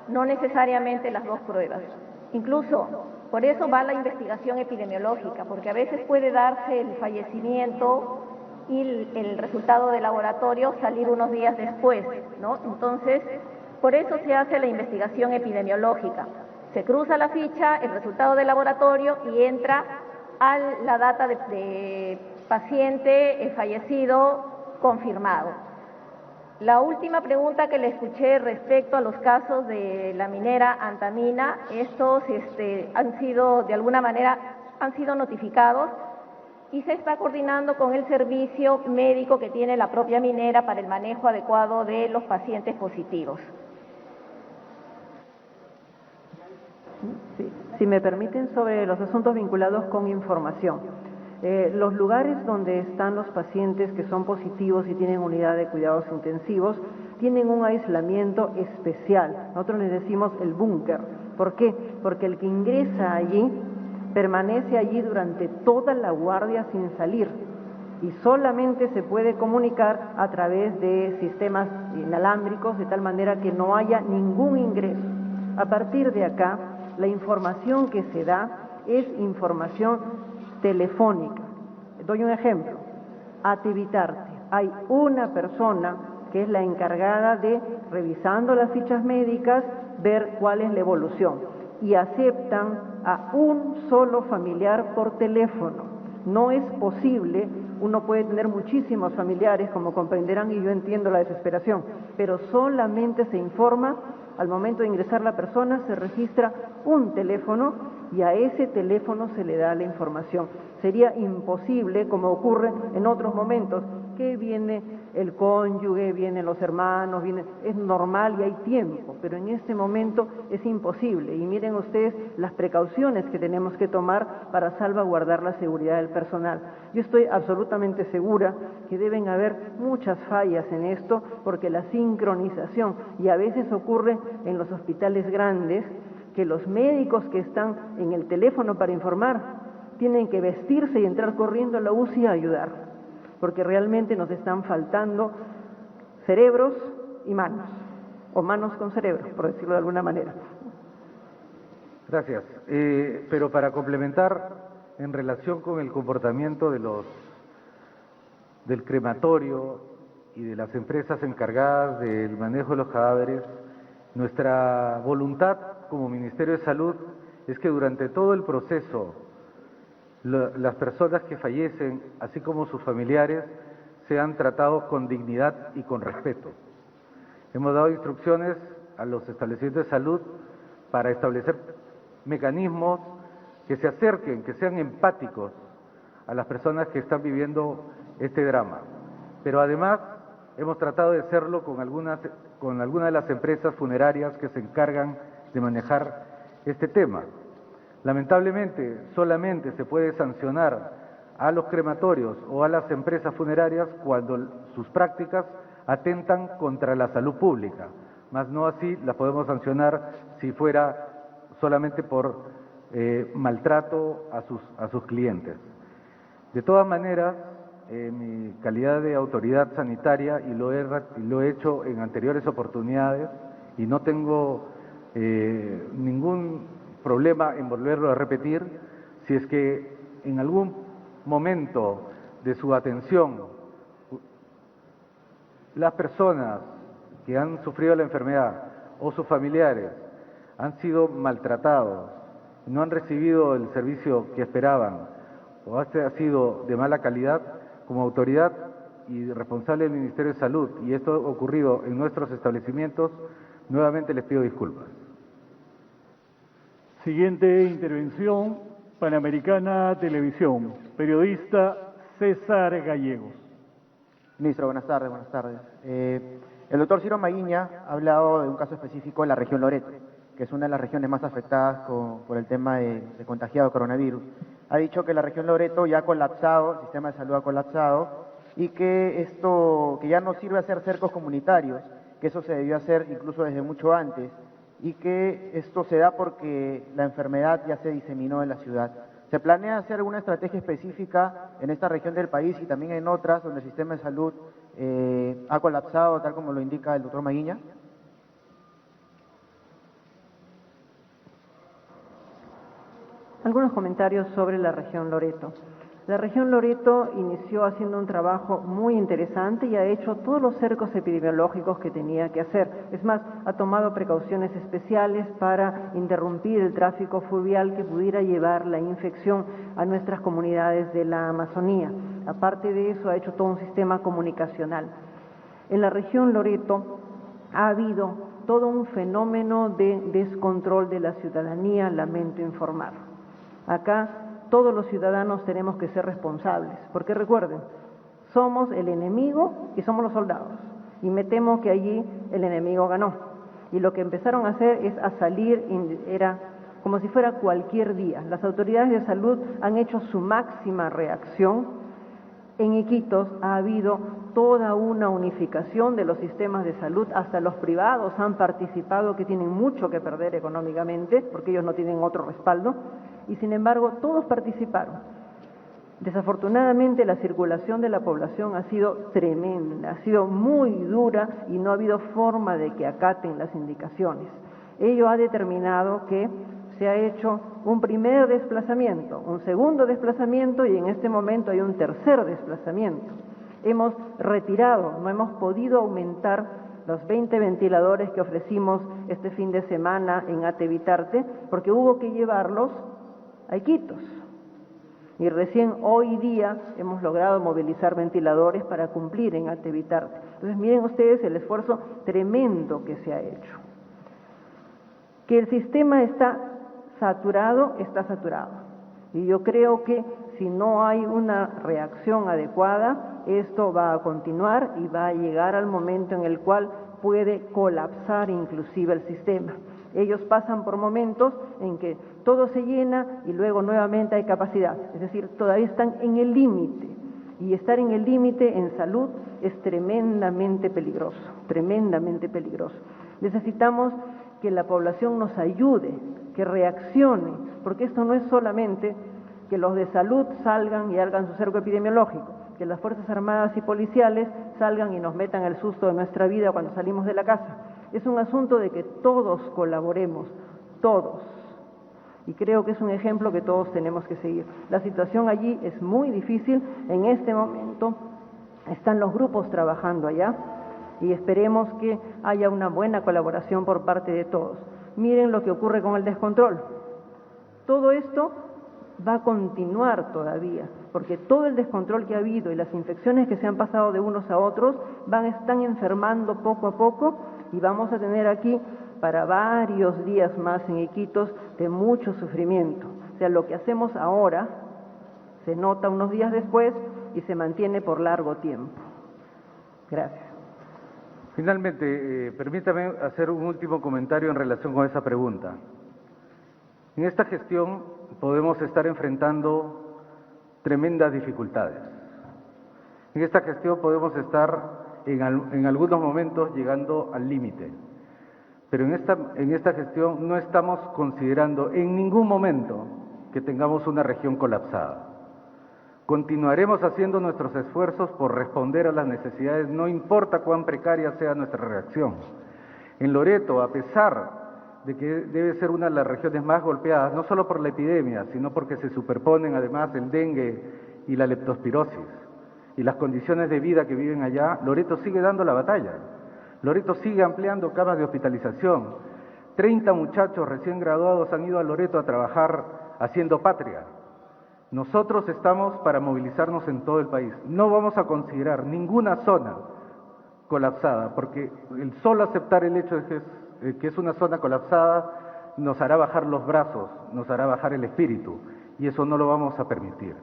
no necesariamente las 2 pruebas. Incluso, por eso va la investigación epidemiológica, porque a veces puede darse el fallecimiento y el resultado de laboratorio salir unos días después, ¿no? Entonces, por eso se hace la investigación epidemiológica. Se cruza la ficha, el resultado del laboratorio, y entra a la data de paciente fallecido confirmado. La última pregunta que le escuché respecto a los casos de la minera Antamina, estos han sido, de alguna manera, han sido notificados y se está coordinando con el servicio médico que tiene la propia minera para el manejo adecuado de los pacientes positivos. Sí, si me permiten, sobre los asuntos vinculados con información. Los lugares donde están los pacientes que son positivos y tienen unidad de cuidados intensivos tienen un aislamiento especial. Nosotros les decimos el búnker. ¿Por qué? Porque el que ingresa allí permanece allí durante toda la guardia sin salir. y solamente se puede comunicar a través de sistemas inalámbricos, de tal manera que no haya ningún ingreso. A partir de acá, la información que se da es información telefónica. Doy un ejemplo. Ativitarte. Hay una persona que es la encargada de, revisando las fichas médicas, ver cuál es la evolución. Y aceptan a un solo familiar por teléfono. No es posible, uno puede tener muchísimos familiares, como comprenderán, y yo entiendo la desesperación, pero solamente se informa, al momento de ingresar la persona, se registra un teléfono y a ese teléfono se le da la información. Sería imposible, como ocurre en otros momentos, que viene el cónyuge, vienen los hermanos, es normal y hay tiempo, pero en este momento es imposible. Y miren ustedes las precauciones que tenemos que tomar para salvaguardar la seguridad del personal. Yo estoy absolutamente segura que deben haber muchas fallas en esto, porque la sincronización, y a veces ocurre en los hospitales grandes, que los médicos que están en el teléfono para informar tienen que vestirse y entrar corriendo a la UCI a ayudar, porque realmente nos están faltando cerebros y manos, o manos con cerebros, por decirlo de alguna manera. Gracias. Pero para complementar, en relación con el comportamiento del crematorio y de las empresas encargadas del manejo de los cadáveres, nuestra voluntad como Ministerio de Salud es que durante todo el proceso las personas que fallecen, así como sus familiares, sean tratados con dignidad y con respeto. Hemos dado instrucciones a los establecimientos de salud para establecer mecanismos que se acerquen, que sean empáticos a las personas que están viviendo este drama. Pero además hemos tratado de hacerlo con algunas de las empresas funerarias que se encargan de manejar este tema. Lamentablemente, solamente se puede sancionar a los crematorios o a las empresas funerarias cuando sus prácticas atentan contra la salud pública, mas no así las podemos sancionar si fuera solamente por maltrato a sus clientes. De todas maneras, mi calidad de autoridad sanitaria, y lo he hecho en anteriores oportunidades, y no tengo ningún problema en volverlo a repetir, si es que en algún momento de su atención las personas que han sufrido la enfermedad o sus familiares han sido maltratados, no han recibido el servicio que esperaban o ha sido de mala calidad, como autoridad y responsable del Ministerio de Salud, y esto ha ocurrido en nuestros establecimientos, nuevamente les pido disculpas. Siguiente intervención, Panamericana Televisión, periodista César Gallegos. Ministro, buenas tardes, buenas tardes. El doctor Ciro Maguiña ha hablado de un caso específico en la región Loreto, que es una de las regiones más afectadas por el tema de contagiado coronavirus. Ha dicho que la región Loreto ya ha colapsado, el sistema de salud ha colapsado, y que que ya no sirve hacer cercos comunitarios, que eso se debió hacer incluso desde mucho antes, y que esto se da porque la enfermedad ya se diseminó en la ciudad. ¿Se planea hacer alguna estrategia específica en esta región del país y también en otras donde el sistema de salud ha colapsado, tal como lo indica el doctor Maguiña? Algunos comentarios sobre la región Loreto. La región Loreto inició haciendo un trabajo muy interesante y ha hecho todos los cercos epidemiológicos que tenía que hacer. Es más, ha tomado precauciones especiales para interrumpir el tráfico fluvial que pudiera llevar la infección a nuestras comunidades de la Amazonía. Aparte de eso, ha hecho todo un sistema comunicacional. En la región Loreto ha habido todo un fenómeno de descontrol de la ciudadanía, lamento informar. Acá todos los ciudadanos tenemos que ser responsables, porque recuerden, somos el enemigo y somos los soldados, y me temo que allí el enemigo ganó. Y lo que empezaron a hacer es a salir, era como si fuera cualquier día. Las autoridades de salud han hecho su máxima reacción. En Iquitos ha habido toda una unificación de los sistemas de salud, hasta los privados han participado, que tienen mucho que perder económicamente, porque ellos no tienen otro respaldo, y sin embargo todos participaron. Desafortunadamente, la circulación de la población ha sido tremenda, ha sido muy dura y no ha habido forma de que acaten las indicaciones. Ello ha determinado que se ha hecho un primer desplazamiento, un segundo desplazamiento y en este momento hay un tercer desplazamiento. Hemos retirado, no hemos podido aumentar los 20 ventiladores que ofrecimos este fin de semana en Atevitarte porque hubo que llevarlos a Iquitos. Y recién hoy día hemos logrado movilizar ventiladores para cumplir en Atevitarte. Entonces miren ustedes el esfuerzo tremendo que se ha hecho. Que el sistema está saturado, está saturado. Y yo creo que si no hay una reacción adecuada, esto va a continuar y va a llegar al momento en el cual puede colapsar inclusive el sistema. Ellos pasan por momentos en que todo se llena y luego nuevamente hay capacidad. Es decir, todavía están en el límite. Y estar en el límite en salud es tremendamente peligroso, tremendamente peligroso. Necesitamos que la población nos ayude, que reaccione, porque esto no es solamente que los de salud salgan y hagan su cerco epidemiológico, que las Fuerzas Armadas y policiales salgan y nos metan el susto de nuestra vida cuando salimos de la casa. Es un asunto de que todos colaboremos, todos. Y creo que es un ejemplo que todos tenemos que seguir. La situación allí es muy difícil. En este momento están los grupos trabajando allá y esperemos que haya una buena colaboración por parte de todos. Miren lo que ocurre con el descontrol. Todo esto va a continuar todavía, porque todo el descontrol que ha habido y las infecciones que se han pasado de unos a otros están enfermando poco a poco y vamos a tener aquí para varios días más en Iquitos de mucho sufrimiento. O sea, lo que hacemos ahora se nota unos días después y se mantiene por largo tiempo. Gracias. Finalmente, permítame hacer un último comentario en relación con esa pregunta. En esta gestión podemos estar enfrentando tremendas dificultades. En esta gestión podemos estar en algunos momentos llegando al límite. Pero en esta gestión no estamos considerando en ningún momento que tengamos una región colapsada. Continuaremos haciendo nuestros esfuerzos por responder a las necesidades, no importa cuán precaria sea nuestra reacción. En Loreto, a pesar de que debe ser una de las regiones más golpeadas, no solo por la epidemia, sino porque se superponen además el dengue y la leptospirosis y las condiciones de vida que viven allá, Loreto sigue dando la batalla. Loreto sigue ampliando camas de hospitalización. 30 muchachos recién graduados han ido a Loreto a trabajar haciendo patria. Nosotros estamos para movilizarnos en todo el país. No vamos a considerar ninguna zona colapsada, porque el solo aceptar el hecho de que es una zona colapsada nos hará bajar los brazos, nos hará bajar el espíritu, y eso no lo vamos a permitir.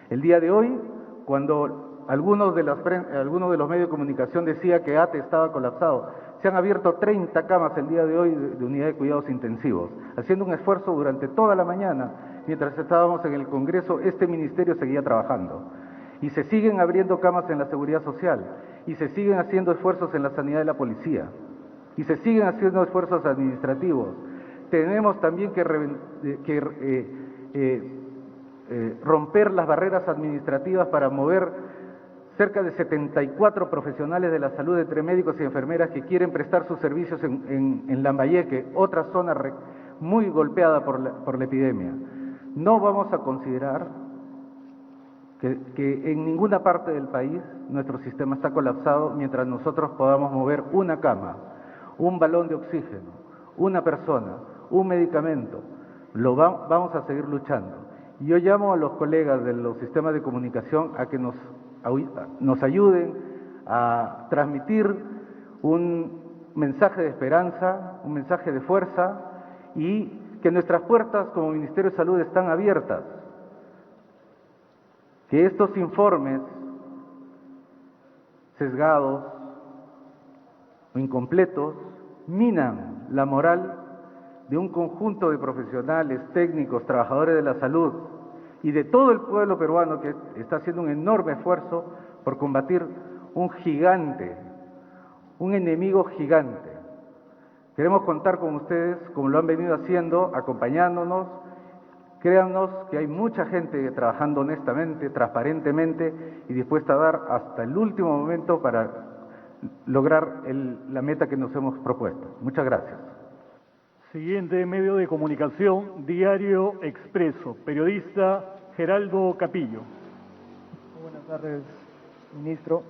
El día de hoy, cuando algunos de los medios de comunicación decía que ATE estaba colapsado, se han abierto 30 camas el día de hoy de unidad de cuidados intensivos, haciendo un esfuerzo durante toda la mañana. Mientras estábamos en el Congreso, este ministerio seguía trabajando. Y se siguen abriendo camas en la seguridad social, y se siguen haciendo esfuerzos en la sanidad de la policía, y se siguen haciendo esfuerzos administrativos. Tenemos también que romper las barreras administrativas para mover cerca de 74 profesionales de la salud, entre médicos y enfermeras, que quieren prestar sus servicios en Lambayeque, otra zona muy golpeada por la epidemia. No vamos a considerar que en ninguna parte del país nuestro sistema está colapsado mientras nosotros podamos mover una cama, un balón de oxígeno, una persona, un medicamento. Vamos a seguir luchando. Y yo llamo a los colegas de los sistemas de comunicación a que nos ayuden a transmitir un mensaje de esperanza, un mensaje de fuerza, y que nuestras puertas como Ministerio de Salud están abiertas. Que estos informes sesgados o incompletos minan la moral de un conjunto de profesionales, técnicos, trabajadores de la salud y de todo el pueblo peruano que está haciendo un enorme esfuerzo por combatir un gigante, un enemigo gigante. Queremos contar con ustedes, como lo han venido haciendo, acompañándonos. Créannos que hay mucha gente trabajando honestamente, transparentemente y dispuesta a dar hasta el último momento para lograr la meta que nos hemos propuesto. Muchas gracias. Siguiente medio de comunicación, Diario Expreso. Periodista Geraldo Capillo. Buenas tardes, ministro.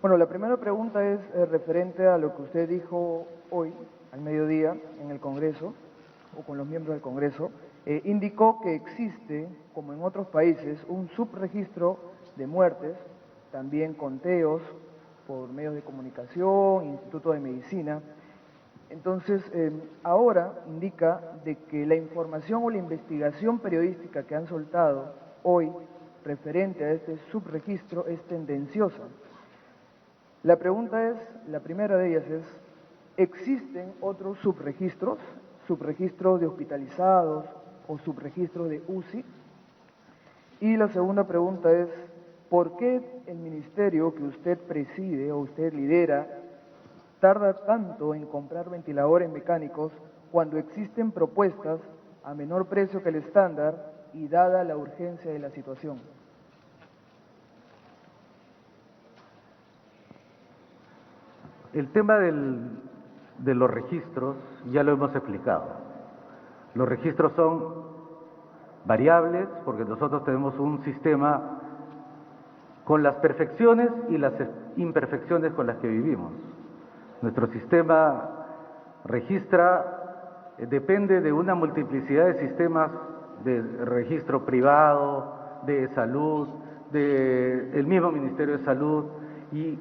Bueno, la primera pregunta es referente a lo que usted dijo hoy, al mediodía, en el Congreso, o con los miembros del Congreso. Indicó que existe, como en otros países, un subregistro de muertes, también conteos por medios de comunicación, Instituto de Medicina. Entonces, ahora indica de que la información o la investigación periodística que han soltado hoy referente a este subregistro es tendenciosa. La pregunta es, la primera de ellas es, ¿existen otros subregistros? ¿Subregistros de hospitalizados o subregistros de UCI? Y la segunda pregunta es, ¿por qué el ministerio que usted preside o usted lidera tarda tanto en comprar ventiladores mecánicos cuando existen propuestas a menor precio que el estándar y dada la urgencia de la situación? El tema de los registros ya lo hemos explicado. Los registros son variables porque nosotros tenemos un sistema con las perfecciones y las imperfecciones con las que vivimos. Nuestro sistema registra, depende de una multiplicidad de sistemas de registro privado, de salud, del mismo Ministerio de Salud, y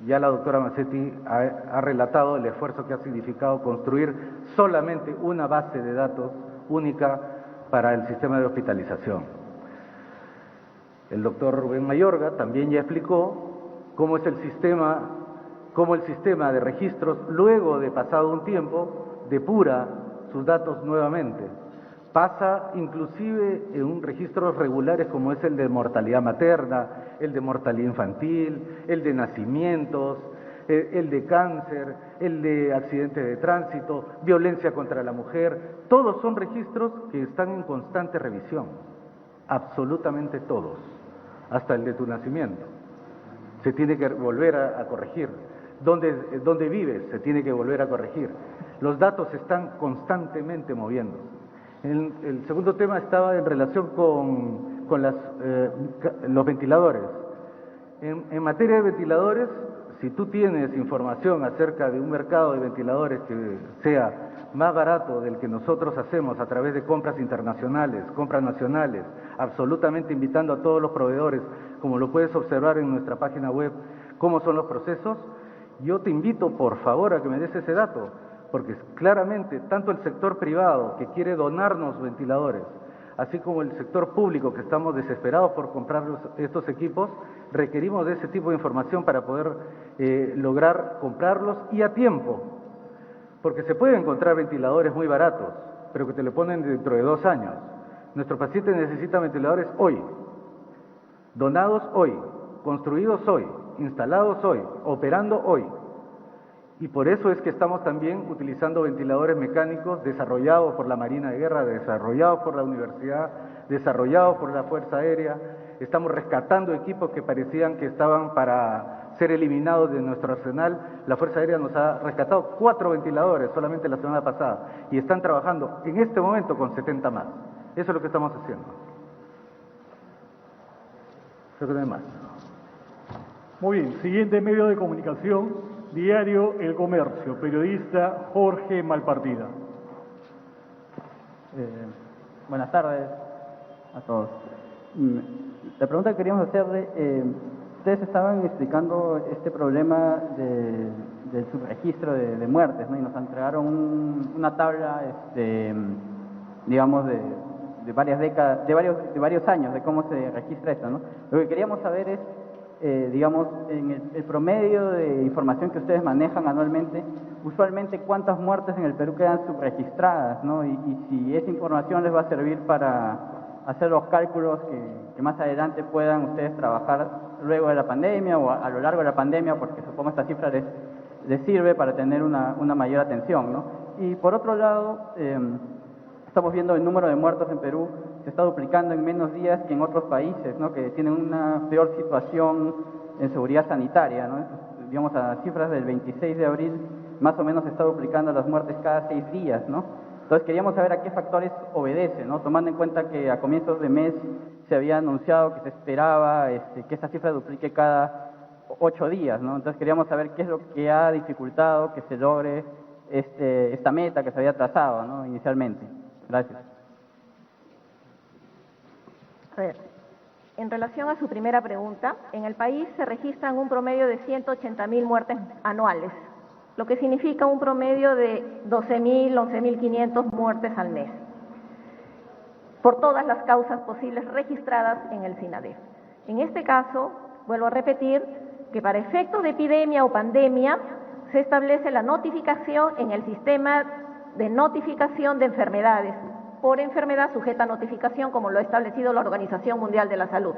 ya la doctora Mazzetti ha relatado el esfuerzo que ha significado construir solamente una base de datos única para el sistema de hospitalización. El doctor Rubén Mayorga también ya explicó cómo es el sistema de registros, luego de pasado un tiempo, depura sus datos nuevamente. Pasa inclusive en registros regulares como es el de mortalidad materna, el de mortalidad infantil, el de nacimientos, el de cáncer, el de accidentes de tránsito, violencia contra la mujer. Todos son registros que están en constante revisión, absolutamente todos, hasta el de tu nacimiento. Se tiene que volver a corregir. Donde vives se tiene que volver a corregir. Los datos se están constantemente moviendo. El segundo tema estaba en relación con los ventiladores. En materia de ventiladores, si tú tienes información acerca de un mercado de ventiladores que sea más barato del que nosotros hacemos a través de compras internacionales, compras nacionales, absolutamente invitando a todos los proveedores, como lo puedes observar en nuestra página web, cómo son los procesos, yo te invito por favor a que me des ese dato, porque claramente tanto el sector privado que quiere donarnos ventiladores, así como el sector público que estamos desesperados por comprar estos equipos, requerimos de ese tipo de información para poder lograr comprarlos y a tiempo, porque se pueden encontrar ventiladores muy baratos, pero que te lo ponen dentro de 2 años. Nuestro paciente necesita ventiladores hoy, donados hoy, construidos hoy, instalados hoy, operando hoy. Y por eso es que estamos también utilizando ventiladores mecánicos desarrollados por la Marina de Guerra, desarrollados por la universidad, desarrollados por la Fuerza Aérea. Estamos rescatando equipos que parecían que estaban para ser eliminados de nuestro arsenal. La Fuerza Aérea nos ha rescatado 4 ventiladores solamente la semana pasada y están trabajando en este momento con 70 más. Eso es lo que estamos haciendo. Creo que no hay más. Muy bien, siguiente medio de comunicación, Diario El Comercio, periodista Jorge Malpartida. Buenas tardes a todos. La pregunta que queríamos hacerle, ustedes estaban explicando este problema del subregistro de muertes, ¿no? Y nos entregaron una tabla, digamos, de varias décadas, de varios años de cómo se registra esto, ¿no? Lo que queríamos saber es, digamos, en el promedio de información que ustedes manejan anualmente, usualmente cuántas muertes en el Perú quedan subregistradas, ¿no? Y si esa información les va a servir para hacer los cálculos que más adelante puedan ustedes trabajar luego de la pandemia o a lo largo de la pandemia, porque supongo esta cifra les sirve para tener una mayor atención, ¿no? Y por otro lado, estamos viendo el número de muertos en Perú se está duplicando en menos días que en otros países, ¿no? Que tienen una peor situación en seguridad sanitaria, ¿no? Digamos, a cifras del 26 de abril, más o menos se está duplicando las muertes cada 6 días, ¿no? Entonces queríamos saber a qué factores obedece, ¿no? Tomando en cuenta que a comienzos de mes se había anunciado que se esperaba que esta cifra duplique cada 8 días, ¿no? Entonces queríamos saber qué es lo que ha dificultado que se logre esta meta que se había trazado, ¿no? Inicialmente. Gracias. A ver, en relación a su primera pregunta, en el país se registran un promedio de 180.000 muertes anuales, lo que significa un promedio de 12.000, 11.500 muertes al mes, por todas las causas posibles registradas en el SINADEF. En este caso, vuelvo a repetir que para efectos de epidemia o pandemia se establece la notificación en el sistema de notificación de enfermedades, por enfermedad sujeta a notificación, como lo ha establecido la Organización Mundial de la Salud,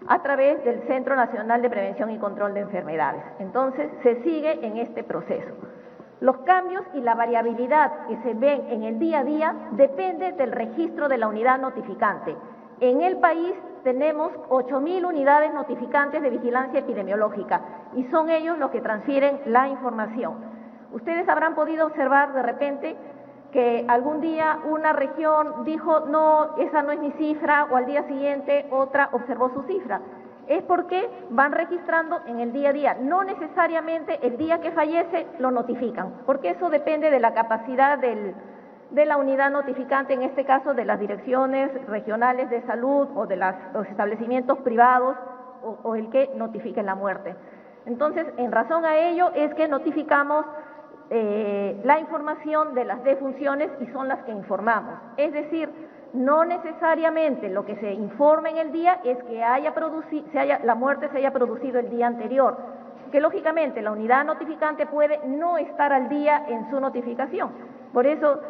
a través del Centro Nacional de Prevención y Control de Enfermedades. Entonces, se sigue en este proceso. Los cambios y la variabilidad que se ven en el día a día depende del registro de la unidad notificante. En el país tenemos 8.000 unidades notificantes de vigilancia epidemiológica y son ellos los que transfieren la información. Ustedes habrán podido observar de repente que algún día una región dijo, no, esa no es mi cifra, o al día siguiente otra observó su cifra. Es porque van registrando en el día a día, no necesariamente el día que fallece lo notifican, porque eso depende de la capacidad de la unidad notificante, en este caso de las direcciones regionales de salud o de los establecimientos privados o el que notifique la muerte. Entonces, en razón a ello es que notificamos la información de las defunciones y son las que informamos. Es decir, no necesariamente lo que se informa en el día es que la muerte se haya producido el día anterior, que lógicamente la unidad notificante puede no estar al día en su notificación. Por eso,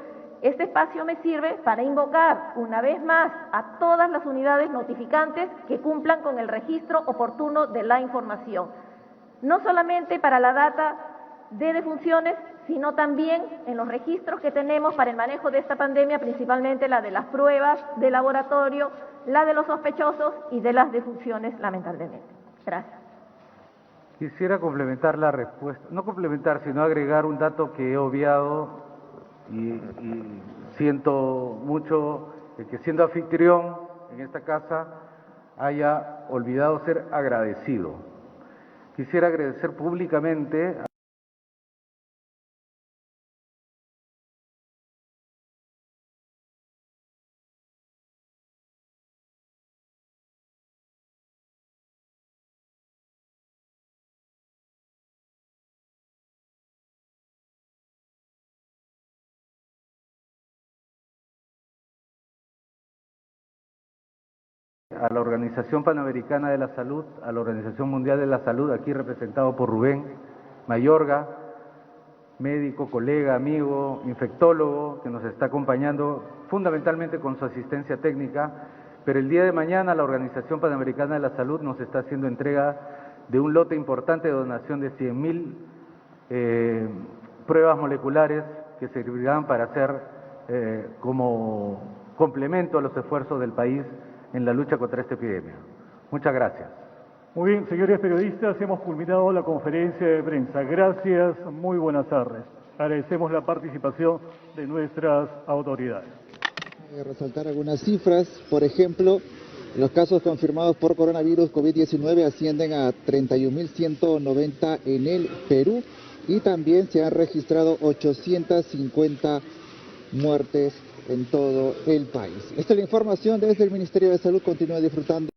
este espacio me sirve para invocar una vez más a todas las unidades notificantes que cumplan con el registro oportuno de la información. No solamente para la data de defunciones, sino también en los registros que tenemos para el manejo de esta pandemia, principalmente la de las pruebas de laboratorio, la de los sospechosos y de las defunciones, lamentablemente. Gracias. Quisiera complementar la respuesta, no complementar, sino agregar un dato que he obviado y siento mucho que siendo anfitrión en esta casa haya olvidado ser agradecido. Quisiera agradecer públicamente a la Organización Panamericana de la Salud, a la Organización Mundial de la Salud, aquí representado por Rubén Mayorga, médico, colega, amigo, infectólogo, que nos está acompañando fundamentalmente con su asistencia técnica, pero el día de mañana la Organización Panamericana de la Salud nos está haciendo entrega de un lote importante de donación de 100.000 pruebas moleculares que servirán para hacer como complemento a los esfuerzos del país en la lucha contra esta epidemia. Muchas gracias. Muy bien, señores periodistas, hemos culminado la conferencia de prensa. Gracias, muy buenas tardes. Agradecemos la participación de nuestras autoridades. Resaltar algunas cifras, por ejemplo, los casos confirmados por coronavirus COVID-19 ascienden a 31.190 en el Perú y también se han registrado 850 muertes en todo el país. Esta es la información desde el Ministerio de Salud. Continúa disfrutando.